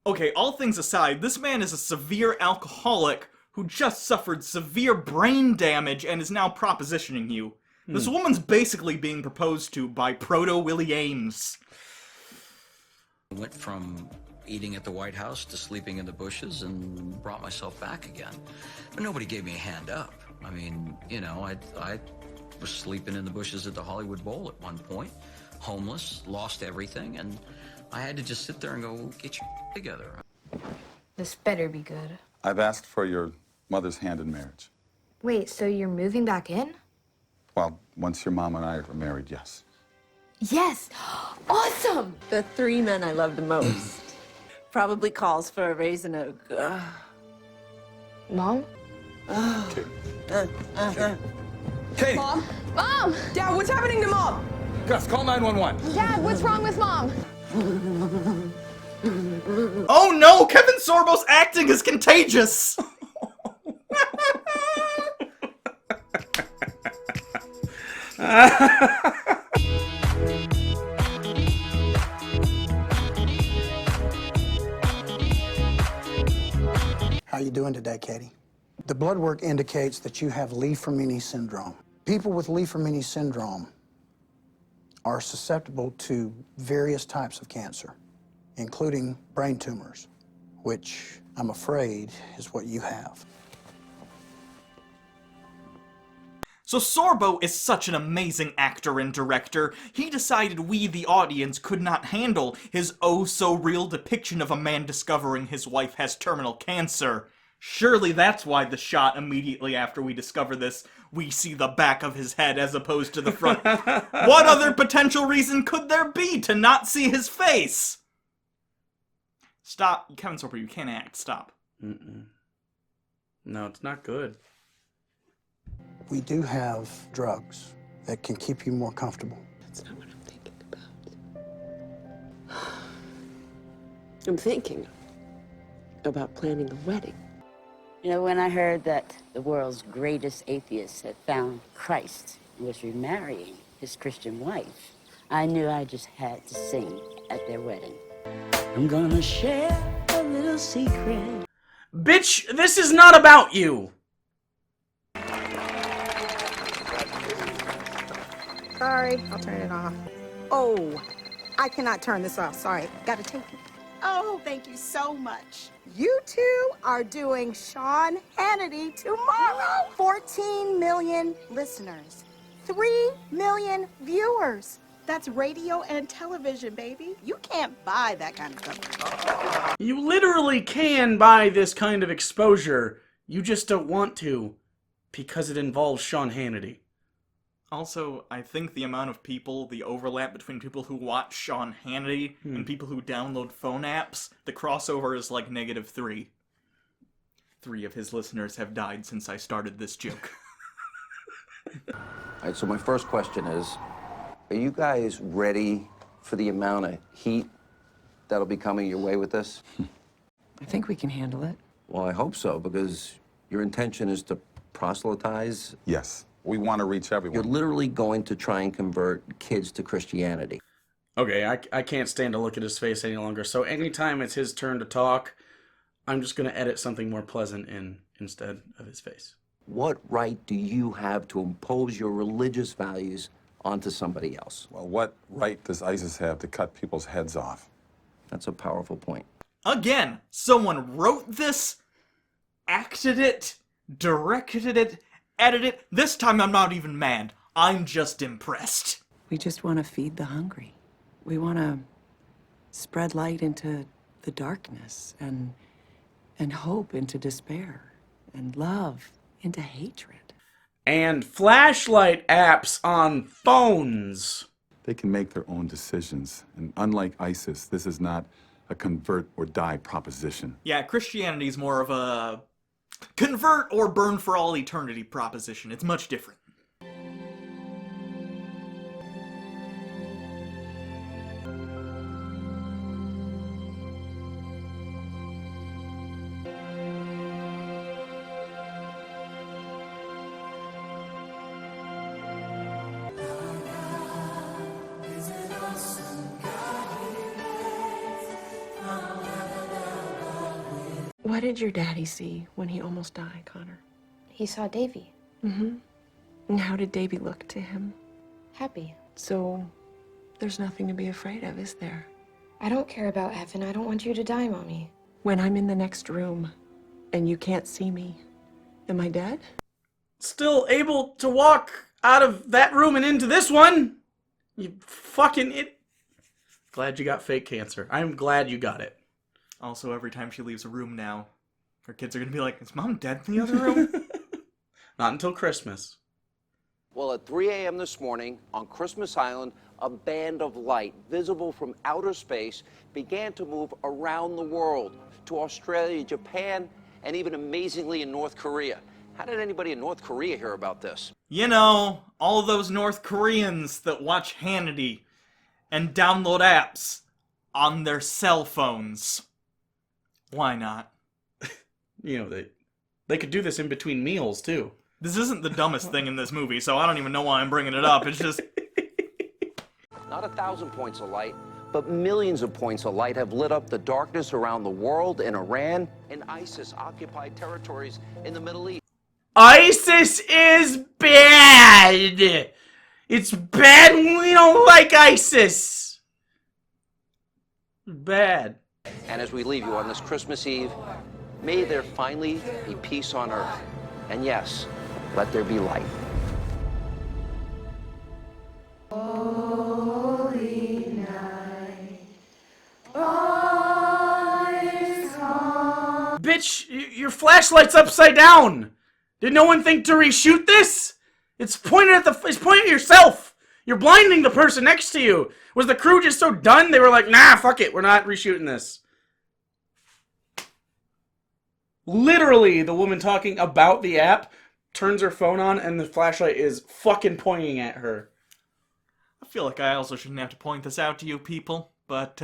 Okay, all things aside, this man is a severe alcoholic who just suffered severe brain damage and is now propositioning you. This woman's basically being proposed to by Proto-Willie Ames. I went from eating at the White House to sleeping in the bushes and brought myself back again. But nobody gave me a hand up. I mean, you know, I was sleeping in the bushes at the Hollywood Bowl at one point, homeless, lost everything, and I had to just sit there and go, get your together. This better be good. I've asked for your mother's hand in marriage. Wait, so you're moving back in? Well, once your mom and I are married, yes. Yes! Awesome! The three men I love the most. Probably calls for a raise in a... Mom? Katie! Mom? Mom! Dad, what's happening to Mom? Gus, call 911. Dad, what's wrong with Mom? Oh no! Kevin Sorbo's acting is contagious! How you doing today, Katie? The blood work indicates that you have Lee-Fermini syndrome. People with Lee-Fermini syndrome are susceptible to various types of cancer, including brain tumors, which I'm afraid is what you have. So Sorbo is such an amazing actor and director, he decided we, the audience, could not handle his oh-so-real depiction of a man discovering his wife has terminal cancer. Surely that's why the shot immediately after we discover this, we see the back of his head as opposed to the front. What other potential reason could there be to not see his face? Stop. Kevin Sorbo, you can't act. Stop. No, it's not good. We do have drugs that can keep you more comfortable. That's not what I'm thinking about. I'm thinking about planning a wedding. You know, when I heard that the world's greatest atheist had found Christ and was remarrying his Christian wife, I knew I just had to sing at their wedding. I'm gonna share a little secret. Bitch, this is not about you. Sorry, I'll turn it off. Oh, I cannot turn this off. Sorry, gotta take it. Oh, thank you so much. You two are doing Sean Hannity tomorrow. 14 million listeners, 3 million viewers. That's radio and television, baby. You can't buy that kind of stuff. You literally can buy this kind of exposure. You just don't want to, because it involves Sean Hannity. Also, I think the amount of people, the overlap between people who watch Sean Hannity and people who download phone apps, the crossover is like -3. 3 of his listeners have died since I started this joke. Alright, so my first question is, are you guys ready for the amount of heat that'll be coming your way with this? I think we can handle it. Well, I hope so, because your intention is to proselytize. Yes. We want to reach everyone. You're literally going to try and convert kids to Christianity. Okay, I can't stand to look at his face any longer, so anytime it's his turn to talk, I'm just going to edit something more pleasant in instead of his face. What right do you have to impose your religious values onto somebody else? Well, what right does ISIS have to cut people's heads off? That's a powerful point. Again, someone wrote this, acted it, directed it, edited it. This time I'm not even mad. I'm just impressed. We just want to feed the hungry. We want to spread light into the darkness and hope into despair and love into hatred. And flashlight apps on phones. They can make their own decisions. And unlike ISIS, this is not a convert or die proposition. Yeah, Christianity is more of a convert or burn for all eternity proposition. It's much different. What did your daddy see when he almost died, Connor? He saw Davy. Mm-hmm. And how did Davy look to him? Happy. So, there's nothing to be afraid of, is there? I don't care about heaven. I don't want you to die, Mommy. When I'm in the next room and you can't see me, am I dead? Still able to walk out of that room and into this one? You fucking it. Glad you got fake cancer. I'm glad you got it. Also, every time she leaves a room now, her kids are gonna be like, is Mom dead in the other room? Not until Christmas. Well, at 3 a.m. this morning, on Christmas Island, a band of light visible from outer space began to move around the world to Australia, Japan, and even amazingly in North Korea. How did anybody in North Korea hear about this? You know, all those North Koreans that watch Hannity and download apps on their cell phones. Why not? You know, they could do this in between meals, too. This isn't the dumbest thing in this movie, so I don't even know why I'm bringing it up. It's just... Not 1,000 points of light, but millions of points of light have lit up the darkness around the world, in Iran, and ISIS-occupied territories in the Middle East. ISIS is bad! It's bad when we don't like ISIS! Bad. And as we leave you on this Christmas Eve, may there finally be peace on earth. And yes, let there be light. Holy night, all is calm. Bitch, your flashlight's upside down! Did no one think to reshoot this? It's pointed at yourself! You're blinding the person next to you! Was the crew just so done they were like, nah, fuck it, we're not reshooting this? Literally, the woman talking about the app turns her phone on and the flashlight is fucking pointing at her. I feel like I also shouldn't have to point this out to you people, but,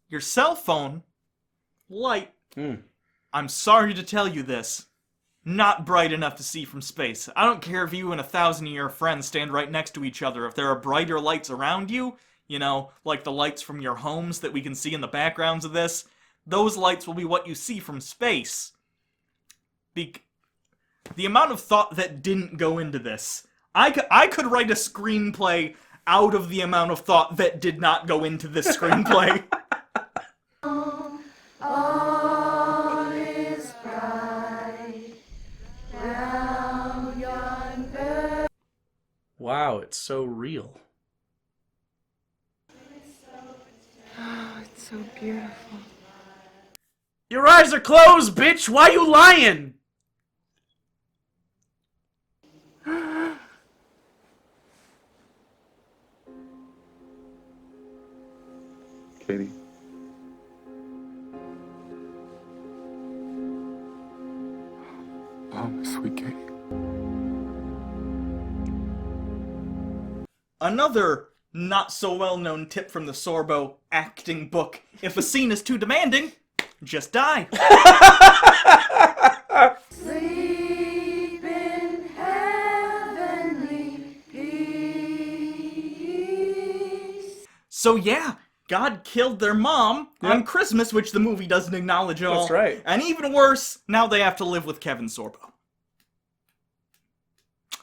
your cell phone light, I'm sorry to tell you this, not bright enough to see from space. I don't care if you and 1,000 of your friends stand right next to each other. If there are brighter lights around you, you know, like the lights from your homes that we can see in the backgrounds of this, those lights will be what you see from space. The amount of thought that didn't go into this. I could write a screenplay out of the amount of thought that did not go into this screenplay. All is bright round yonder. Wow, it's so real. Oh, it's so beautiful. Your eyes are closed, bitch! Why you lying? Katie. Oh, sweet Katie. Another not so well-known tip from the Sorbo acting book. If a scene is too demanding, just die. Sleep in heavenly peace. So yeah, God killed their mom on Christmas, which the movie doesn't acknowledge at all. That's right. And even worse, now they have to live with Kevin Sorbo.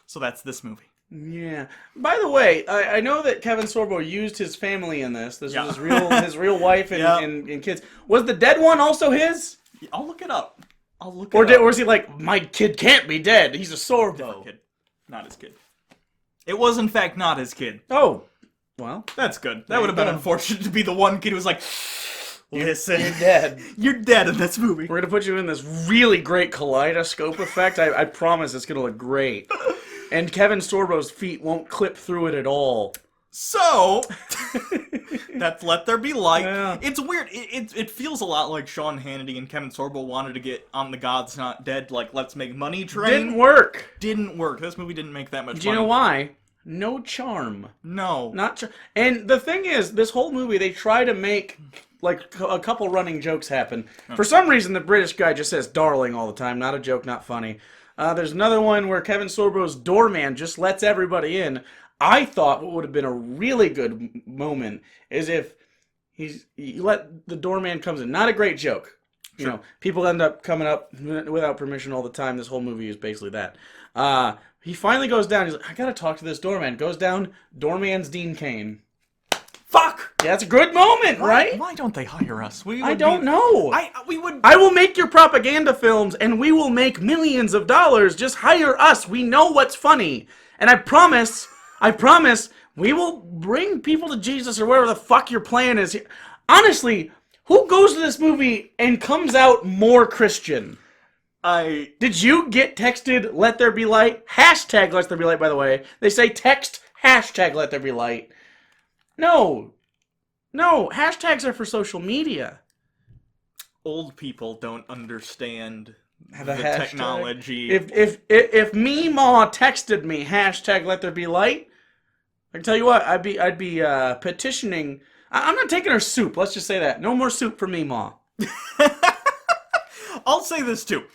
So that's this movie. Yeah. By the way, I know that Kevin Sorbo used his family in this. This was his real wife and kids. Was the dead one also his? I'll look it up. Or was he like, my kid can't be dead? He's a Sorbo. Kid. Not his kid. It was in fact not his kid. Oh. Well, that's good. That would have been unfortunate to be the one kid who was like, listen, you're dead. You're dead in this movie. We're gonna put you in this really great kaleidoscope effect. I promise it's gonna look great. And Kevin Sorbo's feet won't clip through it at all. So, that's Let There Be Light. Yeah. It's weird. It feels a lot like Sean Hannity and Kevin Sorbo wanted to get on the God's Not Dead, like, let's make money train. Didn't work. Didn't work. This movie didn't make that much money. Do you know why? No charm. No. And the thing is, this whole movie, they try to make, like, a couple running jokes happen. For some reason, the British guy just says darling all the time. Not a joke, not funny. There's another one where Kevin Sorbo's doorman just lets everybody in. I thought what would have been a really good moment is if you let the doorman comes in. Not a great joke. You know, people end up coming up without permission all the time. This whole movie is basically that. He finally goes down. He's like, I gotta talk to this doorman. Goes down. Doorman's Dean Cain. Fuck! Yeah, that's a good moment, right? Why don't they hire us? I don't know. We would. I will make your propaganda films, and we will make millions of dollars. Just hire us. We know what's funny, and I promise, we will bring people to Jesus or whatever the fuck your plan is. Honestly, who goes to this movie and comes out more Christian? Did you get texted "Let There Be Light"? Hashtag Let There Be Light. By the way, they say text hashtag Let There Be Light. No, hashtags are for social media. old people don't understand The the hashtag. technology. If Meemaw texted me hashtag let there be light, I can tell you what, I'd be petitioning. I'm not taking her soup. Let's just say that. No more soup for Meemaw. I'll say this too.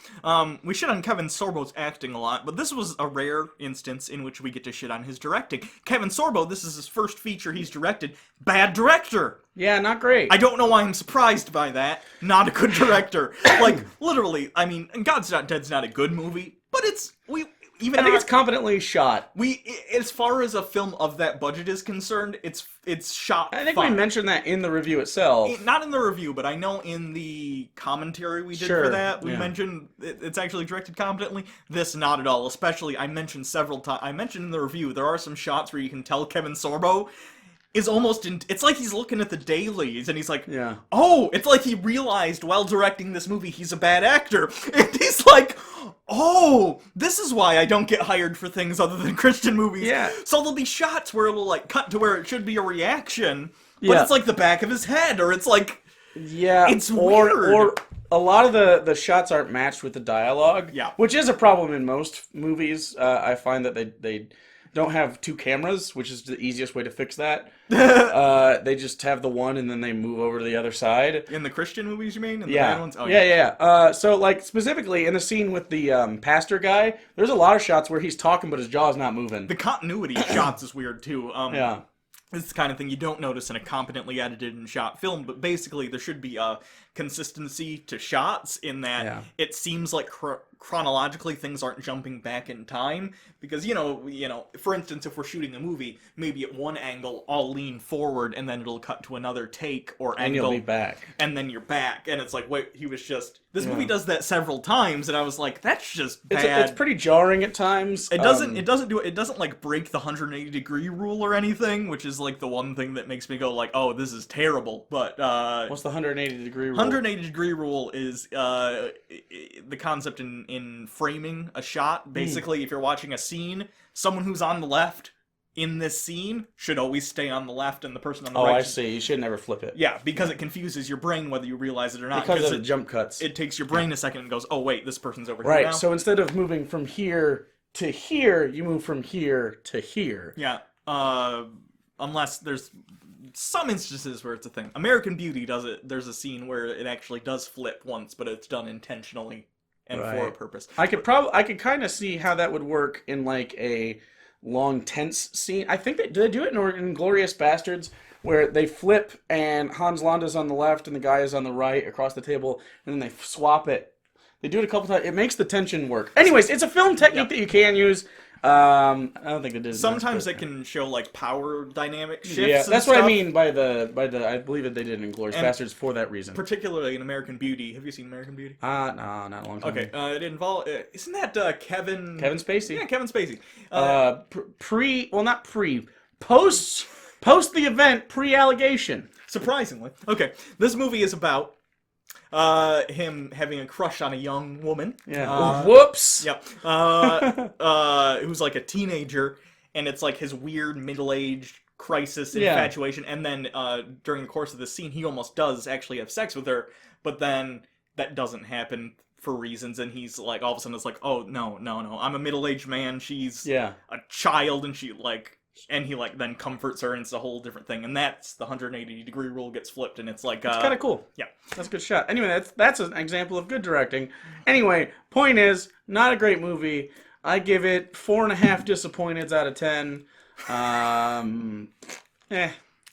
We shit on Kevin Sorbo's acting a lot, but this was a rare instance in which we get to shit on his directing. Kevin Sorbo, this is his first feature he's directed. Bad director. Yeah, not great. I don't know why I'm surprised by that. Not a good director. Like, literally, I mean, God's Not Dead's not a good movie, but I think it's competently shot. As far as a film of that budget is concerned, it's shot I think fine. we mentioned that in the review itself. Not in the review, but I know in the commentary we did Sure, for that, we yeah. mentioned it's actually directed competently. This, not at all. Especially, I mentioned several times. I mentioned in the review, there are some shots where you can tell Kevin Sorbo is almost it's like he's looking at the dailies and he's like, oh, it's like he realized while directing this movie he's a bad actor. And he's like, oh, this is why I don't get hired for things other than Christian movies. Yeah. So there'll be shots where it'll like cut to where it should be a reaction, but it's like the back of his head, or it's like, it's weird. Or a lot of the shots aren't matched with the dialogue. Yeah. Which is a problem in most movies. I find that they don't have two cameras, which is the easiest way to fix that. They just have the one and then they move over to the other side. In the Christian movies, you mean? In the Yeah. bad ones? Oh, yeah. So, like, specifically in the scene with the pastor guy, there's a lot of shots where he's talking but his jaw's not moving. The continuity of shots is weird, too. Yeah. It's the kind of thing you don't notice in a competently edited and shot film, but basically there should be a consistency to shots in that it seems like chronologically things aren't jumping back in time, because you know, for instance, if we're shooting a movie, maybe at one angle I'll lean forward and then it'll cut to another take or And angle, you'll be back. and then you're back, and it's like, wait, he was just this movie does that several times, and I was like, that's just bad. It's pretty jarring at times. It doesn't like break the 180-degree rule or anything, which is like the one thing that makes me go like, oh, this is terrible. But what's the 180-degree rule? 180-degree rule is the concept in framing a shot. Basically, if you're watching a scene, someone who's on the left in this scene should always stay on the left, and the person on the right. Oh, I see. You should never flip it. Yeah, because it confuses your brain whether you realize it or not. Because of the jump cuts. It takes your brain a second and goes, oh wait, this person's over here now. Right. So instead of moving from here to here, you move from here to here. Yeah. Unless there's some instances where it's a thing. American Beauty does it. There's a scene where it actually does flip once, but it's done intentionally and for a purpose. I could kind of see how that would work in like a long tense scene. I think did they do it in Inglourious Bastards, where they flip and Hans Landa's on the left and the guy is on the right across the table, and then they swap it. They do it a couple times. It makes the tension work. Anyways, it's a film technique that you can use. I don't think it did. Sometimes it can show like power dynamic shifts. Yeah, and that's what I stuff. mean by the. I believe that they did in Inglourious Bastards for that reason. Particularly in American Beauty. Have you seen American Beauty? No, not a long time. Okay, it involves. Isn't that Kevin Spacey? Yeah, Kevin Spacey. Post the event, pre-allegation. Surprisingly. Okay, this movie is about him having a crush on a young woman. Yeah. Whoops. Yep. Who's like a teenager, and it's like his weird middle-aged crisis infatuation. And then during the course of the scene, he almost does actually have sex with her, but then that doesn't happen for reasons, and he's like, all of a sudden it's like, oh, no, I'm a middle-aged man, she's a child, and and he like then comforts her, and it's a whole different thing, and that's the 180-degree rule gets flipped, and it's like it's kind of cool. Yeah, that's a good shot. Anyway, that's an example of good directing. Anyway, point is, not a great movie. I give it 4.5 disappointeds out of 10.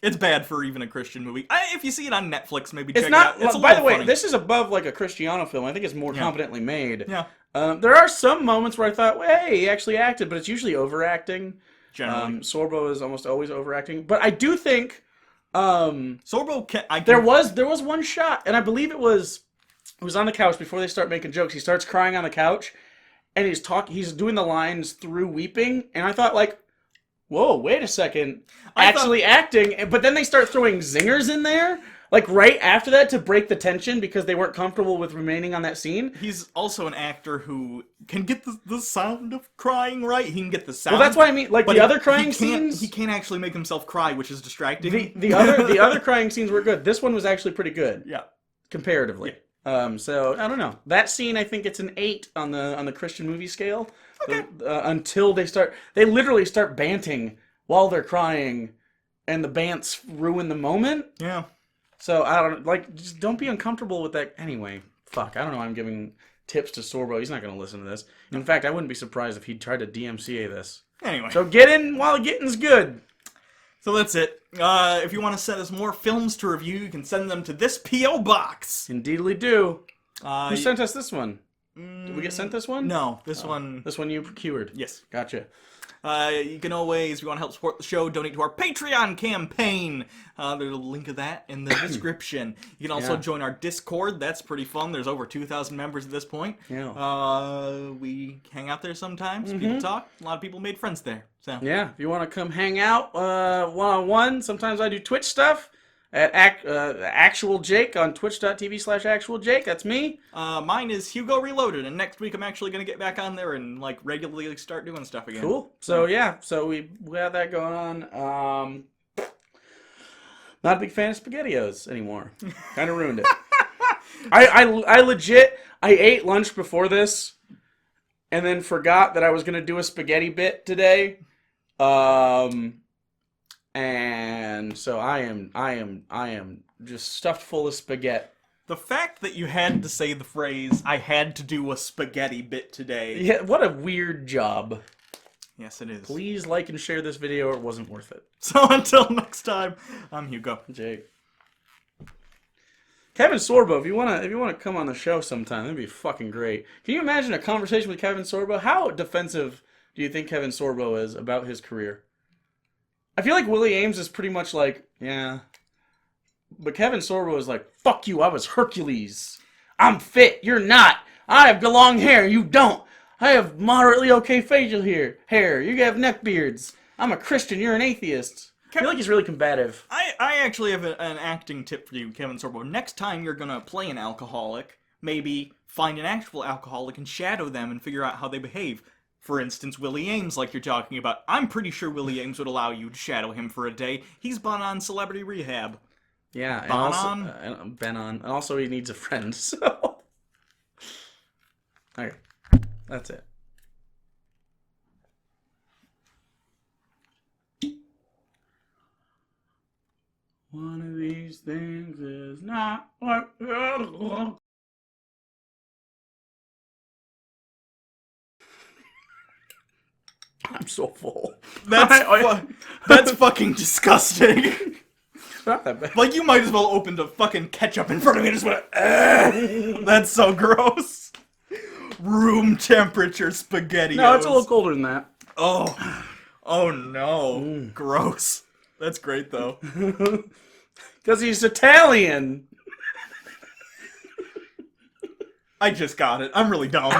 It's bad for even a Christian movie. If you see it on Netflix, maybe It's check not. it out. It's By the way, funny. this is above like a Cristiano film. I think it's more competently made. Yeah. There are some moments where I thought, well, hey, he actually acted, but it's usually overacting. Generally. Sorbo is almost always overacting, but I do think Sorbo there was one shot, and I believe it was on the couch before they start making jokes. He starts crying on the couch, and he's doing the lines through weeping, and I thought like, whoa, wait a second, acting, but then they start throwing zingers in there. Like, right after that, to break the tension because they weren't comfortable with remaining on that scene. He's also an actor who can get the sound of crying right. He can get the sound. Well, that's what I mean. Like, but the other crying scenes... He can't actually make himself cry, which is distracting. The other crying scenes were good. This one was actually pretty good. Yeah. Comparatively. So I don't know. That scene, I think it's an 8 on the Christian movie scale. Okay. Until they literally start banting while they're crying, and the bants ruin the moment. Yeah. So I don't just don't be uncomfortable with that. Anyway, fuck. I don't know. I'm giving tips to Sorbo. He's not going to listen to this. In fact, I wouldn't be surprised if he tried to DMCA this. Anyway. So get in while the getting's good. So that's it. If you want to send us more films to review, you can send them to this P.O. Box. Indeedly do. Who sent us this one? Did we get sent this one? No, this one... This one you procured? Yes. Gotcha. You can always, if you want to help support the show, donate to our Patreon campaign. There's a link of that in the description. You can also join our Discord. That's pretty fun. There's over 2,000 members at this point. Yeah. We hang out there sometimes. People talk. A lot of people made friends there. So yeah, if you want to come hang out one-on-one, sometimes I do Twitch stuff at Actual Jake on twitch.tv/ActualJake. That's me. Mine is Hugo Reloaded, and next week I'm actually going to get back on there and like regularly start doing stuff again. Cool. So yeah, so we have that going on. Not a big fan of SpaghettiOs anymore. Kind of ruined it. I legit, I ate lunch before this, and then forgot that I was going to do a spaghetti bit today. And so I am just stuffed full of spaghetti. The fact that you had to say the phrase, I had to do a spaghetti bit today. Yeah, what a weird job. Yes, it is. Please like and share this video or it wasn't worth it. So until next time, I'm Hugo. Jake. Kevin Sorbo, if you wanna come on the show sometime, that'd be fucking great. Can you imagine a conversation with Kevin Sorbo? How defensive do you think Kevin Sorbo is about his career? I feel like Willie Ames is pretty much like, yeah. But Kevin Sorbo is like, fuck you, I was Hercules. I'm fit, you're not. I have long hair, you don't. I have moderately okay facial hair. You have neck beards. I'm a Christian, you're an atheist. I feel like he's really combative. I actually have an acting tip for you, Kevin Sorbo. Next time you're gonna play an alcoholic, maybe find an actual alcoholic and shadow them and figure out how they behave. For instance, Willie Ames, like you're talking about. I'm pretty sure Willie Ames would allow you to shadow him for a day. He's been on Celebrity Rehab. Yeah, Ben on. And also he needs a friend, so... Okay, that's it. One of these things is not like the other. I'm so full. That's fucking disgusting. Not that bad. Like, you might as well open a fucking ketchup in front of me and just went, that's so gross. Room temperature spaghetti. No, it's a little colder than that. Oh no. Gross. That's great, though. Because he's Italian. I just got it. I'm really dumb.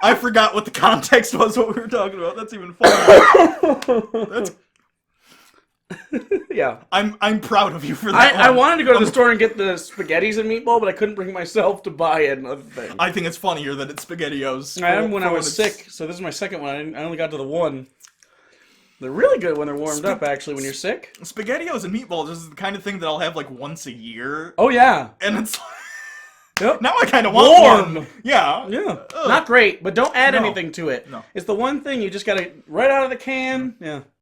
I forgot what the context was, what we were talking about. That's even funny. That's... Yeah. I'm proud of you for that. I wanted to go to the store and get the spaghettis and meatball, but I couldn't bring myself to buy another thing. I think it's funnier that it's SpaghettiOs. I am when I was sick, so this is my second one. I only got to the one. They're really good when they're warmed up, actually, when you're sick. SpaghettiOs and meatballs is the kind of thing that I'll have, like, once a year. Oh, yeah. And it's... Yep. Now I kind of want one. Yeah. Yeah. Not great, but don't add anything to it. No. It's the one thing you just gotta, right out of the can. Yeah.